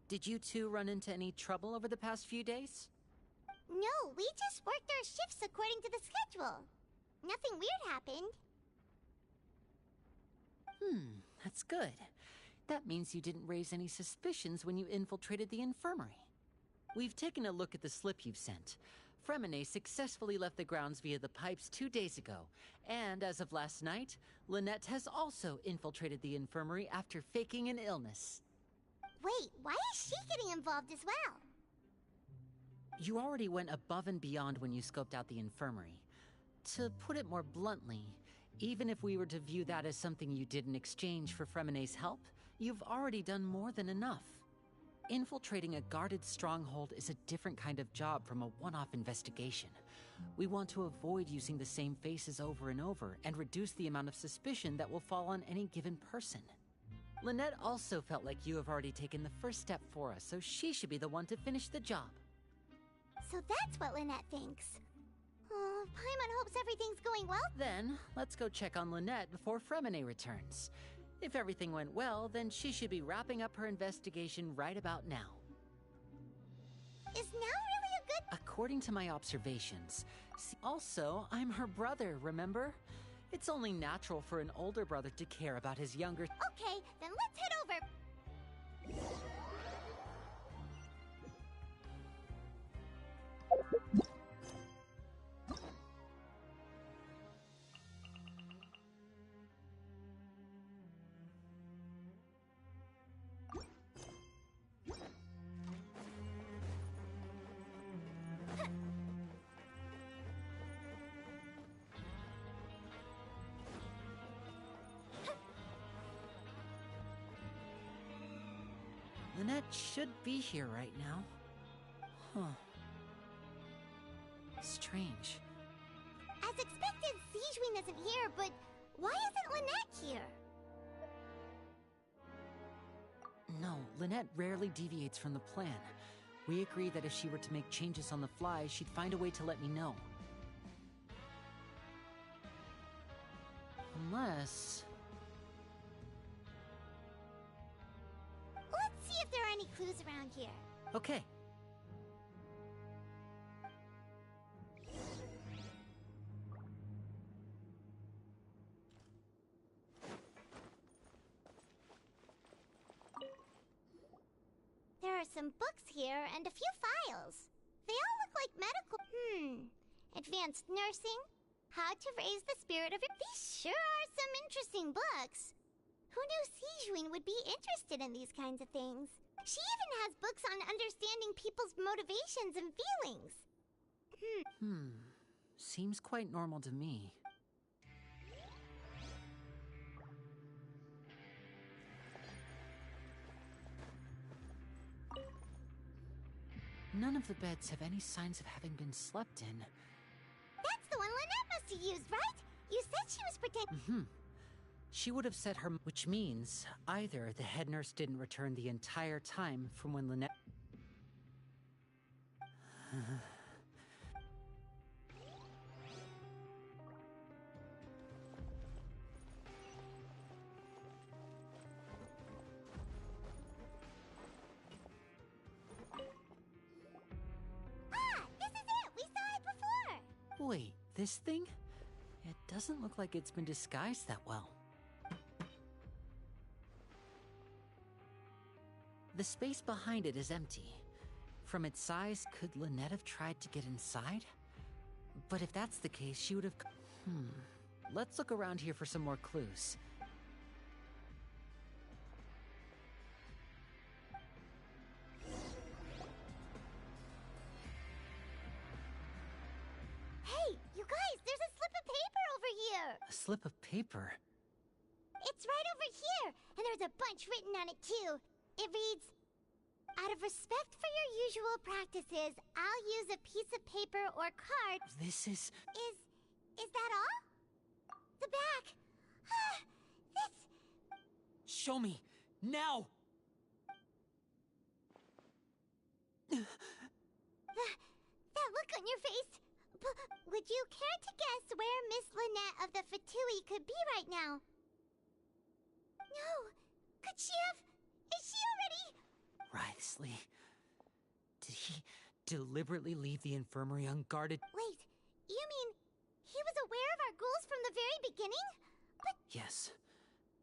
Did you two run into any trouble over the past few days? No, we just worked our shifts according to the schedule. Nothing weird happened. That's good. That means you didn't raise any suspicions when you infiltrated the infirmary. We've taken a look at the slip you've sent. Fremine successfully left the grounds via the pipes 2 days ago, and as of last night, Lynette has also infiltrated the infirmary after faking an illness. Wait, why is she getting involved as well? You already went above and beyond when you scoped out the infirmary. To put it more bluntly, even if we were to view that as something you did in exchange for Fremine's help, you've already done more than enough. Infiltrating a guarded stronghold is a different kind of job from a one-off investigation. We want to avoid using the same faces over and over and reduce the amount of suspicion that will fall on any given person. Lynette also felt like you have already taken the first step for us, so she should be the one to finish the job. So that's what Lynette thinks. Oh, Paimon hopes everything's going well. Then, let's go check on Lynette before Fremine returns. If everything went well, then she should be wrapping up her investigation right about now. Is now really a good... According to my observations. Also, I'm her brother, remember? It's only natural for an older brother to care about his younger... Okay, then let's head over. Lynette should be here right now. Huh. Strange. As expected, Sijwin isn't here, but why isn't Lynette here? No, Lynette rarely deviates from the plan. We agreed that if she were to make changes on the fly, she'd find a way to let me know. Unless... Let's see if there are any clues around here. Okay. There are some books here and a few files. They all look like medical... Advanced nursing? How to raise the spirit of your... These sure are some interesting books. Who knew Sijwin would be interested in these kinds of things? She even has books on understanding people's motivations and feelings. Seems quite normal to me. None of the beds have any signs of having been slept in. That's the one Lynette must have used, right? You said she was protected. She would have said her, which means either the head nurse didn't return the entire time from when Lynette. This is it! We saw it before! Wait, this thing? It doesn't look like it's been disguised that well. The space behind it is empty. From its size, could Lynette have tried to get inside? But if that's the case, she would have... Let's look around here for some more clues. Hey, you guys, there's a slip of paper over here! A slip of paper? It's right over here, and there's a bunch written on it too. It reads, "Out of respect for your usual practices, I'll use a piece of paper or card." This is... Is that all? The back. This... Show me! Now! That look on your face. Would you care to guess where Miss Lynette of the Fatui could be right now? No. Could she have... Is she already... Wriothesley. Did he deliberately leave the infirmary unguarded? Wait, you mean he was aware of our goals from the very beginning? But... Yes,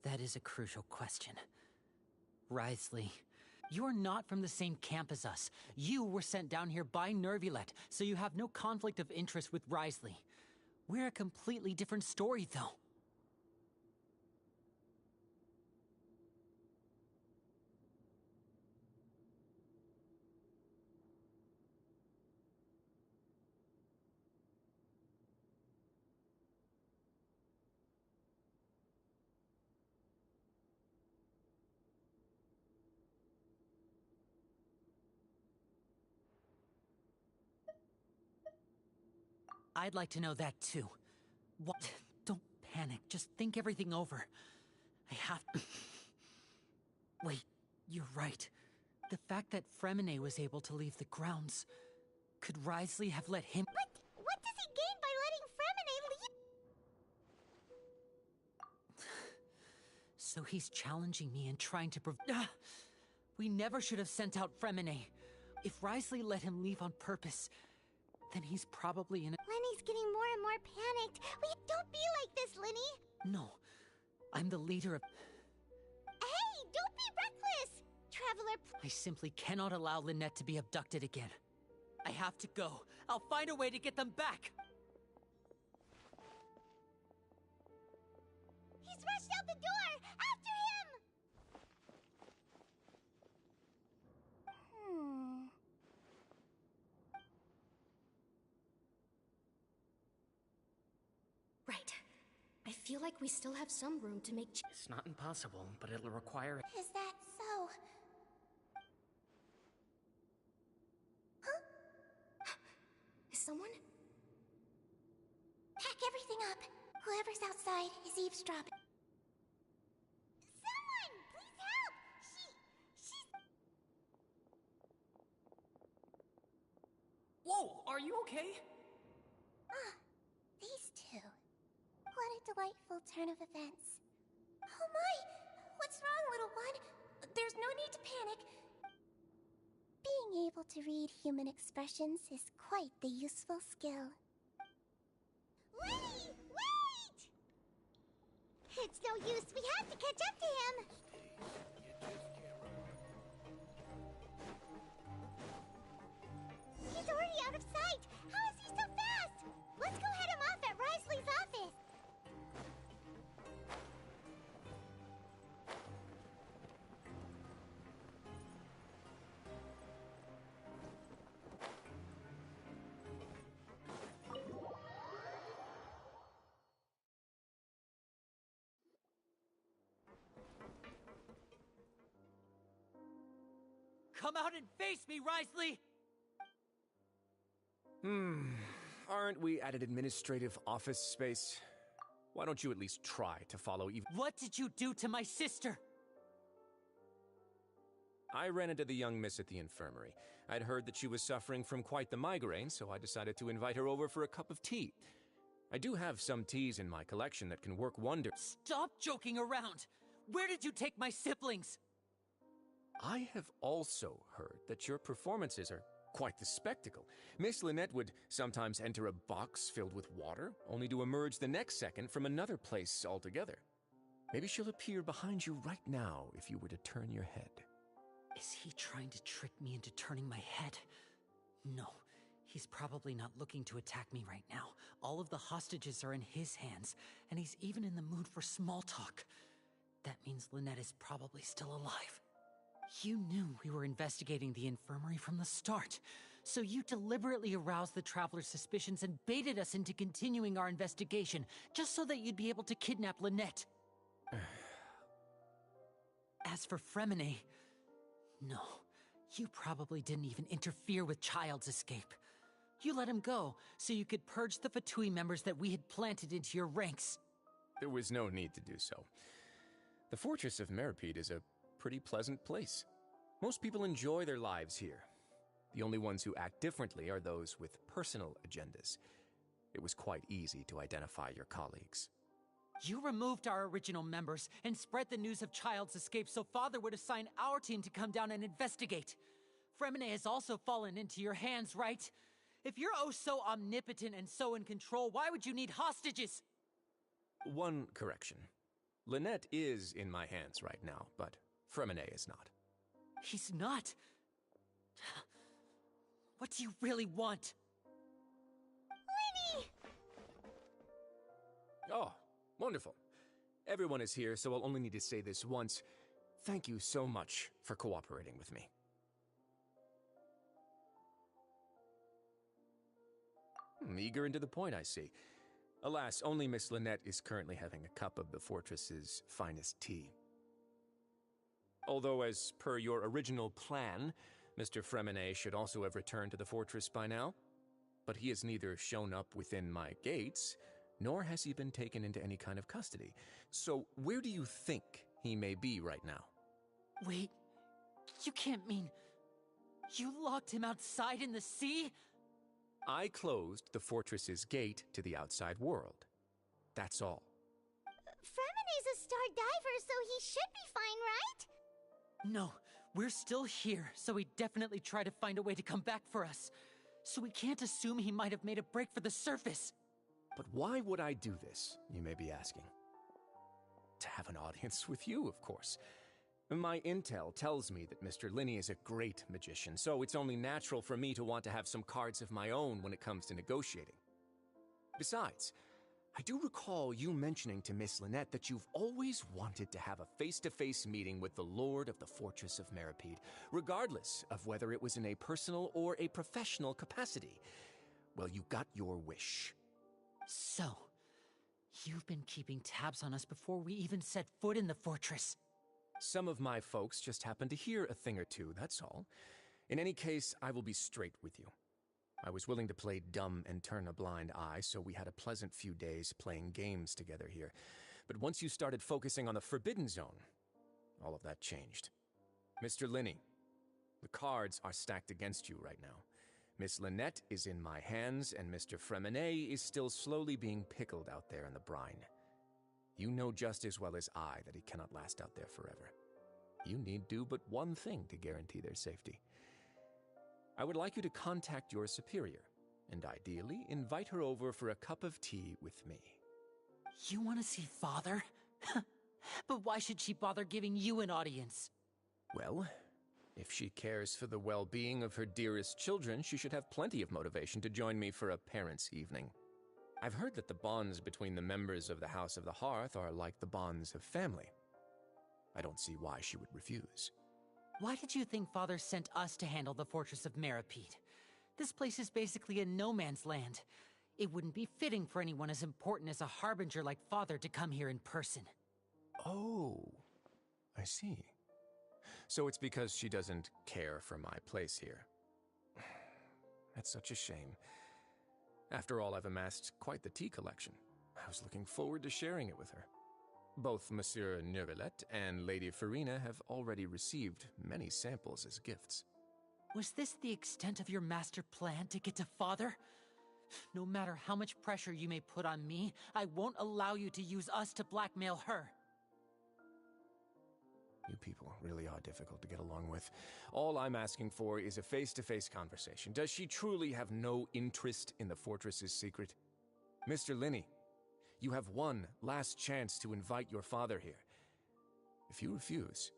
that is a crucial question. Wriothesley, you're not from the same camp as us. You were sent down here by Nervulet, so you have no conflict of interest with Wriothesley. We're a completely different story, though. I'd like to know that too. What? Don't panic. Just think everything over. I have to... Wait, you're right. The fact that Fremine was able to leave the grounds... Could Wriothesley have let him... But what does he gain by letting Fremine leave? So he's challenging me and trying to We never should have sent out Fremine. If Wriothesley let him leave on purpose... Then he's probably in a... Lenny's getting more and more panicked. Don't be like this, Lenny. No. I'm the leader of... Hey, don't be reckless! Traveler... I simply cannot allow Lynette to be abducted again. I have to go. I'll find a way to get them back. He's rushed out the door! After him! Right. I feel like we still have some room to make... It's not impossible, but it'll require... Is that so? Huh? Is someone? Pack everything up. Whoever's outside is eavesdropping. Someone! Please help! She's... Whoa! Are you okay? These two. What a delightful turn of events. Oh my! What's wrong, little one? There's no need to panic. Being able to read human expressions is quite the useful skill. Lenny! Wait! It's no use. We have to catch up to him. He's already out of sight. How is he so fast? Let's go head him off at Wriothesley's office. come out and face me, Risley? Aren't we at an administrative office space? Why don't you at least try to follow even... What did you do to my sister? I ran into the young miss at the infirmary. I'd heard that she was suffering from quite the migraine, so I decided to invite her over for a cup of tea. I do have some teas in my collection that can work wonders. Stop joking around! Where did you take my siblings? I have also heard that your performances are quite the spectacle. Miss Lynette would sometimes enter a box filled with water, only to emerge the next second from another place altogether. Maybe she'll appear behind you right now if you were to turn your head. Is he trying to trick me into turning my head? No, he's probably not looking to attack me right now. All of the hostages are in his hands, and he's even in the mood for small talk. That means Lynette is probably still alive. You knew we were investigating the infirmary from the start, so you deliberately aroused the Traveler's suspicions and baited us into continuing our investigation, just so that you'd be able to kidnap Lynette. As for Fremine, no, you probably didn't even interfere with Child's escape. You let him go, so you could purge the Fatui members that we had planted into your ranks. There was no need to do so. The Fortress of Meripede is a pretty pleasant place. Most people enjoy their lives here. The only ones who act differently are those with personal agendas. It was quite easy to identify your colleagues. You removed our original members and spread the news of Child's escape so Father would assign our team to come down and investigate. Fremine has also fallen into your hands, right? If you're oh so omnipotent and so in control, why would you need hostages? One correction. Lynette is in my hands right now, but Fremine is not. He's not? What do you really want? Lenny! Oh, wonderful. Everyone is here, so I'll only need to say this once. Thank you so much for cooperating with me. Eager and to the point, I see. Alas, only Miss Lynette is currently having a cup of the fortress's finest tea. Although, as per your original plan, Mr. Fremine should also have returned to the fortress by now. But he has neither shown up within my gates, nor has he been taken into any kind of custody. So, where do you think he may be right now? Wait, you can't mean... You locked him outside in the sea? I closed the fortress's gate to the outside world. That's all. Fremine's a star diver, so he should be fine, right? No, we're still here, so he definitely tried to find a way to come back for us. So we can't assume he might have made a break for the surface. But why would I do this, you may be asking? To have an audience with you, of course. My intel tells me that Mr. Linney is a great magician, so it's only natural for me to want to have some cards of my own when it comes to negotiating. Besides, I do recall you mentioning to Miss Lynette that you've always wanted to have a face-to-face meeting with the Lord of the Fortress of Meripede, regardless of whether it was in a personal or a professional capacity. Well, you got your wish. So, you've been keeping tabs on us before we even set foot in the fortress. Some of my folks just happened to hear a thing or two, that's all. In any case, I will be straight with you. I was willing to play dumb and turn a blind eye, so we had a pleasant few days playing games together here. But once you started focusing on the Forbidden Zone, all of that changed. Mr. Linney, the cards are stacked against you right now. Miss Lynette is in my hands, and Mr. Fremine is still slowly being pickled out there in the brine. You know just as well as I that he cannot last out there forever. You need do but one thing to guarantee their safety. I would like you to contact your superior, and ideally invite her over for a cup of tea with me. You want to see Father? But why should she bother giving you an audience? Well, if she cares for the well-being of her dearest children, she should have plenty of motivation to join me for a parents' evening. I've heard that the bonds between the members of the House of the Hearth are like the bonds of family. I don't see why she would refuse. Why did you think Father sent us to handle the Fortress of Meripede? This place is basically a no-man's land. It wouldn't be fitting for anyone as important as a harbinger like Father to come here in person. Oh, I see. So it's because she doesn't care for my place here. That's such a shame. After all, I've amassed quite the tea collection. I was looking forward to sharing it with her. Both Monsieur Neuvillette and Lady Farina have already received many samples as gifts. Was this the extent of your master plan to get to Father? No matter how much pressure you may put on me, I won't allow you to use us to blackmail her. You people really are difficult to get along with. All I'm asking for is a face-to-face conversation. Does she truly have no interest in the fortress's secret? Mr. Linney, you have one last chance to invite your father here. If you refuse...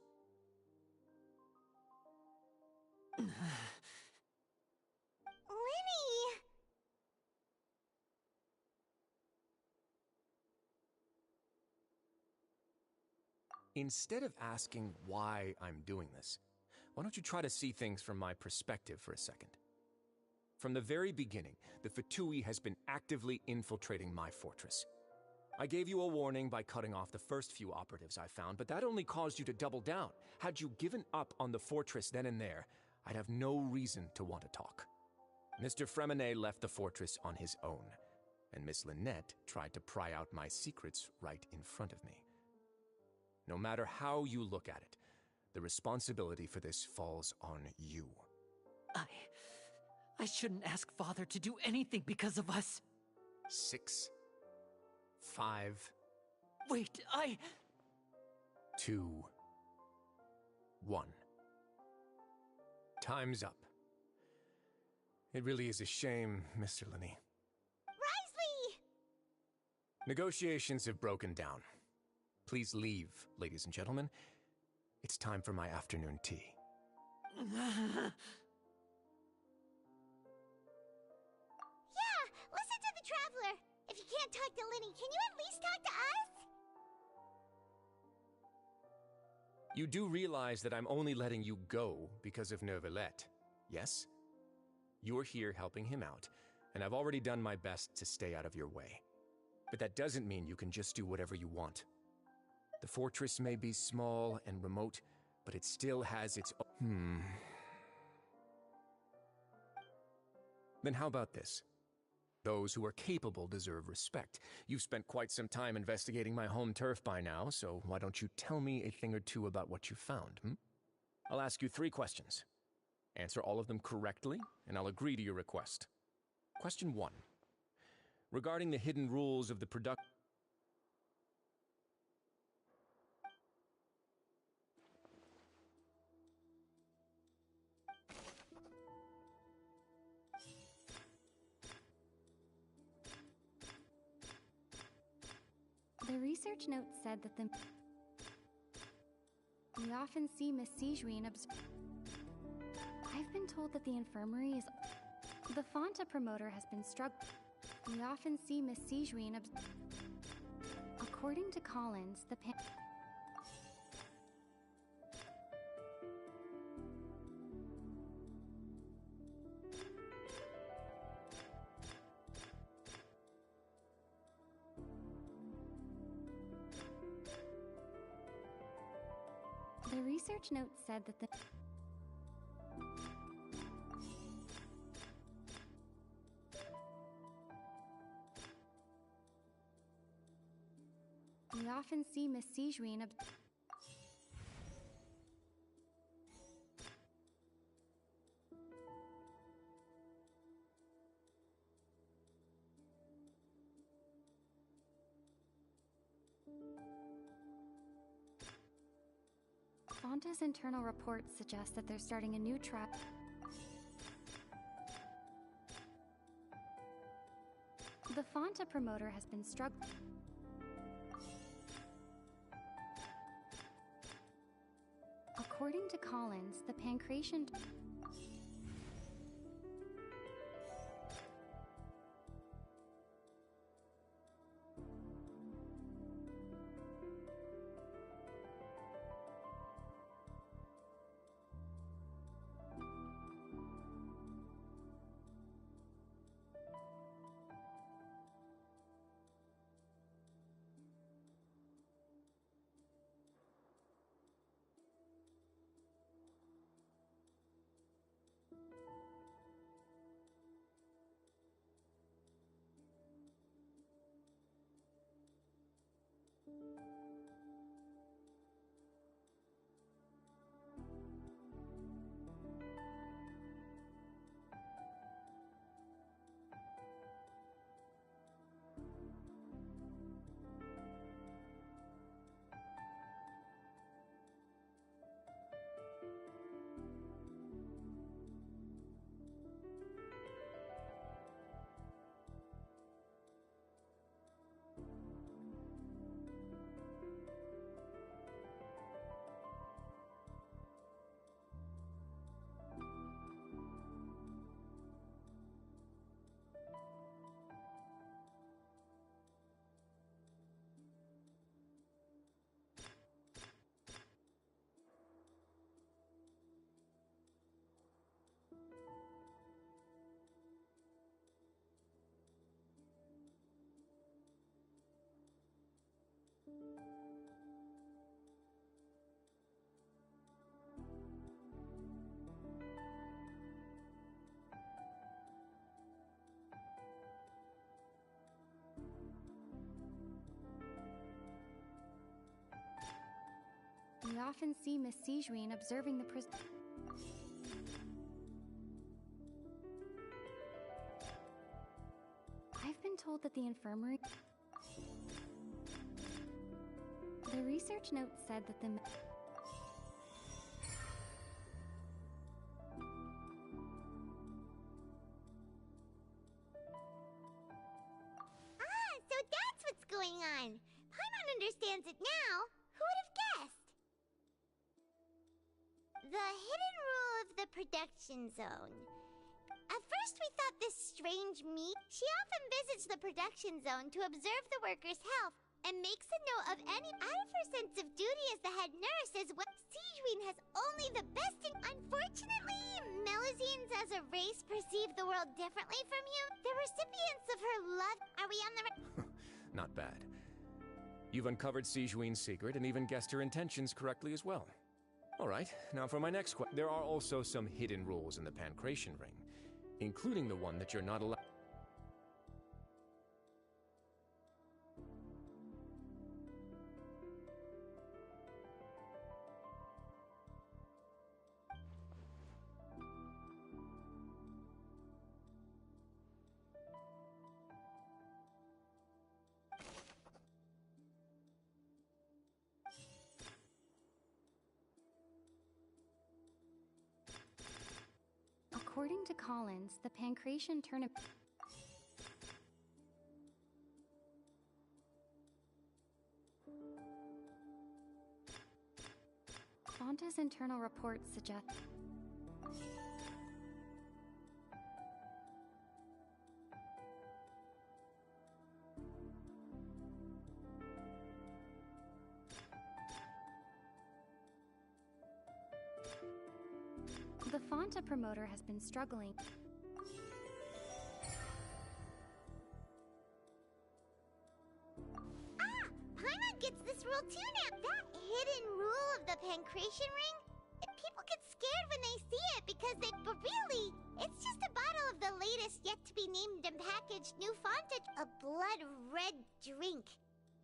Linny! Instead of asking why I'm doing this, why don't you try to see things from my perspective for a second? From the very beginning, the Fatui has been actively infiltrating my fortress. I gave you a warning by cutting off the first few operatives I found, but that only caused you to double down. Had you given up on the fortress then and there, I'd have no reason to want to talk. Mr. Fremenet left the fortress on his own, and Miss Lynette tried to pry out my secrets right in front of me. No matter how you look at it, the responsibility for this falls on you. I shouldn't ask Father to do anything because of us. 6, 5... Wait, 2, 1. Time's up. It really is a shame, Mr. Linney. Risley! Negotiations have broken down. Please leave, ladies and gentlemen. It's time for my afternoon tea. Yeah, listen to the Traveler. If you can't talk to Linny, can you at least talk to us? You do realize that I'm only letting you go because of Neuvillette, yes? You're here helping him out, and I've already done my best to stay out of your way. But that doesn't mean you can just do whatever you want. The fortress may be small and remote, but it still has its own... Then how about this? Those who are capable deserve respect. You've spent quite some time investigating my home turf by now, so why don't you tell me a thing or two about what you found, I'll ask you 3 questions. Answer all of them correctly, and I'll agree to your request. Question 1. Regarding the hidden rules of the production... The research note said that we often see Miss Sijuin I've been told that the infirmary is... The Fonta promoter has been struggling. We often see Miss Sijuin According to Collins, the The research note said that we often see Miss Sijuin Fonta's internal reports suggest that they're starting a new trial. The Fonta promoter has been struggling. According to Collins, the pancreation... often see Miss Sijuin observing the prison. I've been told that the infirmary... The research note said that the... Ah, so that's what's going on. Paimon understands it now. Who would have guessed? The hidden rule of the production zone. At first we thought this strange meat. She often visits the production zone to observe the workers' health and makes a note of any out of her sense of duty as the head nurse as well. Sijuin has only the best in... Unfortunately, Melusines as a race perceive the world differently from you. The recipients of her love... Are we on the right... Not bad. You've uncovered Sijuin's secret and even guessed her intentions correctly as well. All right, now for my next question. There are also some hidden rules in the Pancration Ring, including the one that you're not allowed... According to Collins, the Pancration tournament... Fonta's internal reports suggest... The Fonta promoter has been struggling. Ah! Paimon gets this rule too now! That hidden rule of the Pancration Ring? People get scared when they see it because they... But really, it's just a bottle of the latest yet-to-be-named and packaged new Fonta... A blood-red drink.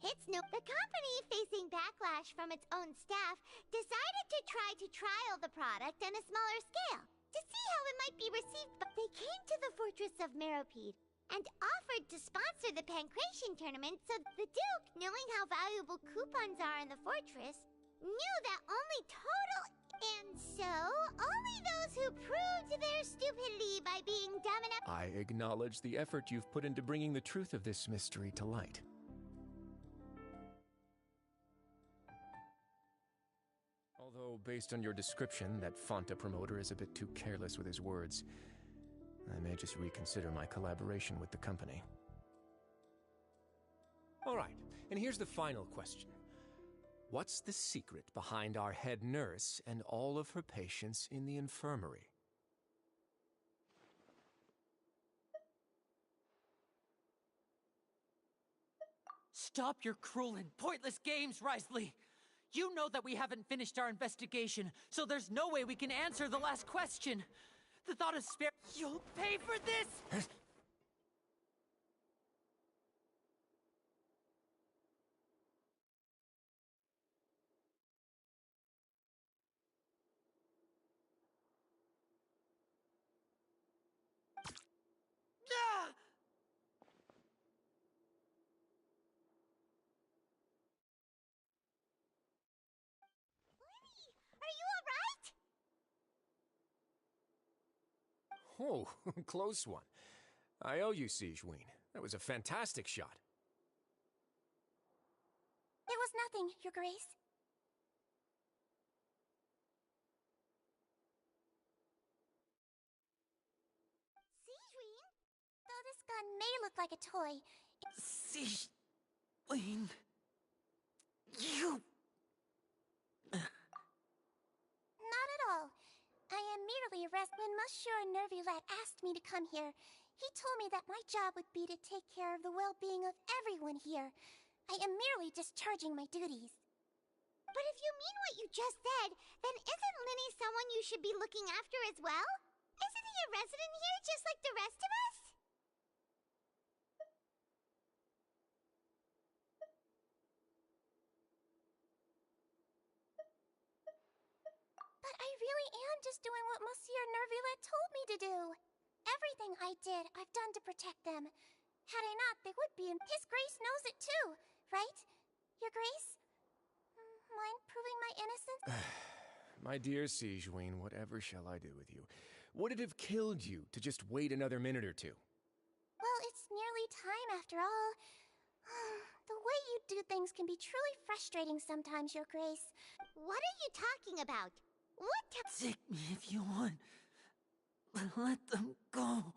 It's no... The company, facing backlash from its own staff, decided to try to trial the product on a smaller scale to see how it might be received. But they came to the fortress of Meropide and offered to sponsor the Pancration tournament, so the Duke, knowing how valuable coupons are in the fortress, knew that only total... And so, only those who proved their stupidity by being dumb enough... I acknowledge the effort you've put into bringing the truth of this mystery to light. Although, based on your description, that Fonta promoter is a bit too careless with his words, I may just reconsider my collaboration with the company. All right, and here's the final question. What's the secret behind our head nurse and all of her patients in the infirmary? Stop your cruel and pointless games, Risley! You know that we haven't finished our investigation, so there's no way we can answer the last question. The thought of spare... You'll pay for this! Ah! Are you alright? Oh, close one. I owe you, Sijuin. That was a fantastic shot. It was nothing, Your Grace. Sijuin? Though this gun may look like a toy... Sijuin... You... Not at all. I am merely a When Monsieur Nervulat asked me to come here, he told me that my job would be to take care of the well-being of everyone here. I am merely discharging my duties. But if you mean what you just said, then isn't Linny someone you should be looking after as well? Isn't he a resident here just like the rest of us? am just doing what Monsieur Nervulette told me to do. Everything I did, I've done to protect them. Had I not, they would be in. His Grace knows it too, right? Your Grace? Mind proving my innocence? My dear Sigewinne, whatever shall I do with you? Would it have killed you to just wait another minute or two? Well, it's nearly time after all. The way you do things can be truly frustrating sometimes, Your Grace. What are you talking about? What Take me if you want. But let them go.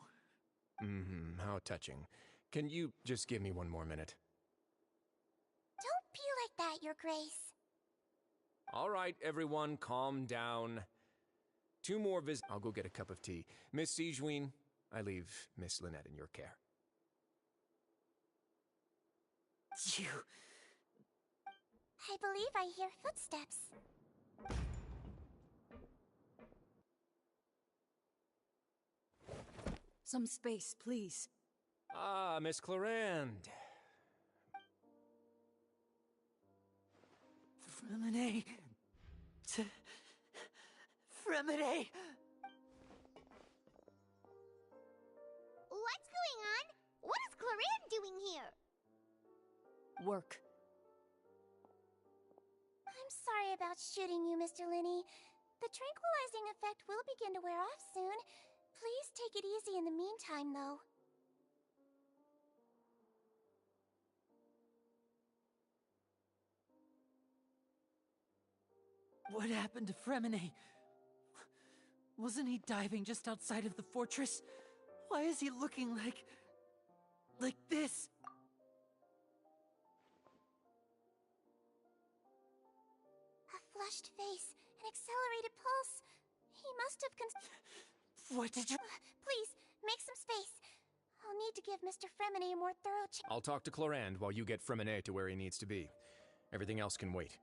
How touching. Can you just give me one more minute? Don't be like that, Your Grace. All right, everyone, calm down. 2 more visits. I'll go get a cup of tea. Miss Sigewinne, I leave Miss Lynette in your care. You... I believe I hear footsteps. Some space, please. Ah, Miss Clarande. Fremine. Fremine! What's going on? What is Clarande doing here? Work. I'm sorry about shooting you, Mr. Linney. The tranquilizing effect will begin to wear off soon. Please take it easy in the meantime, though. What happened to Fremine? Wasn't he diving just outside of the fortress? Why is he looking like this? A flushed face, an accelerated pulse. He must have What did you... Please, make some space. I'll need to give Mr. Fremine a more thorough check. I'll talk to Clarande while you get Fremine to where he needs to be. Everything else can wait.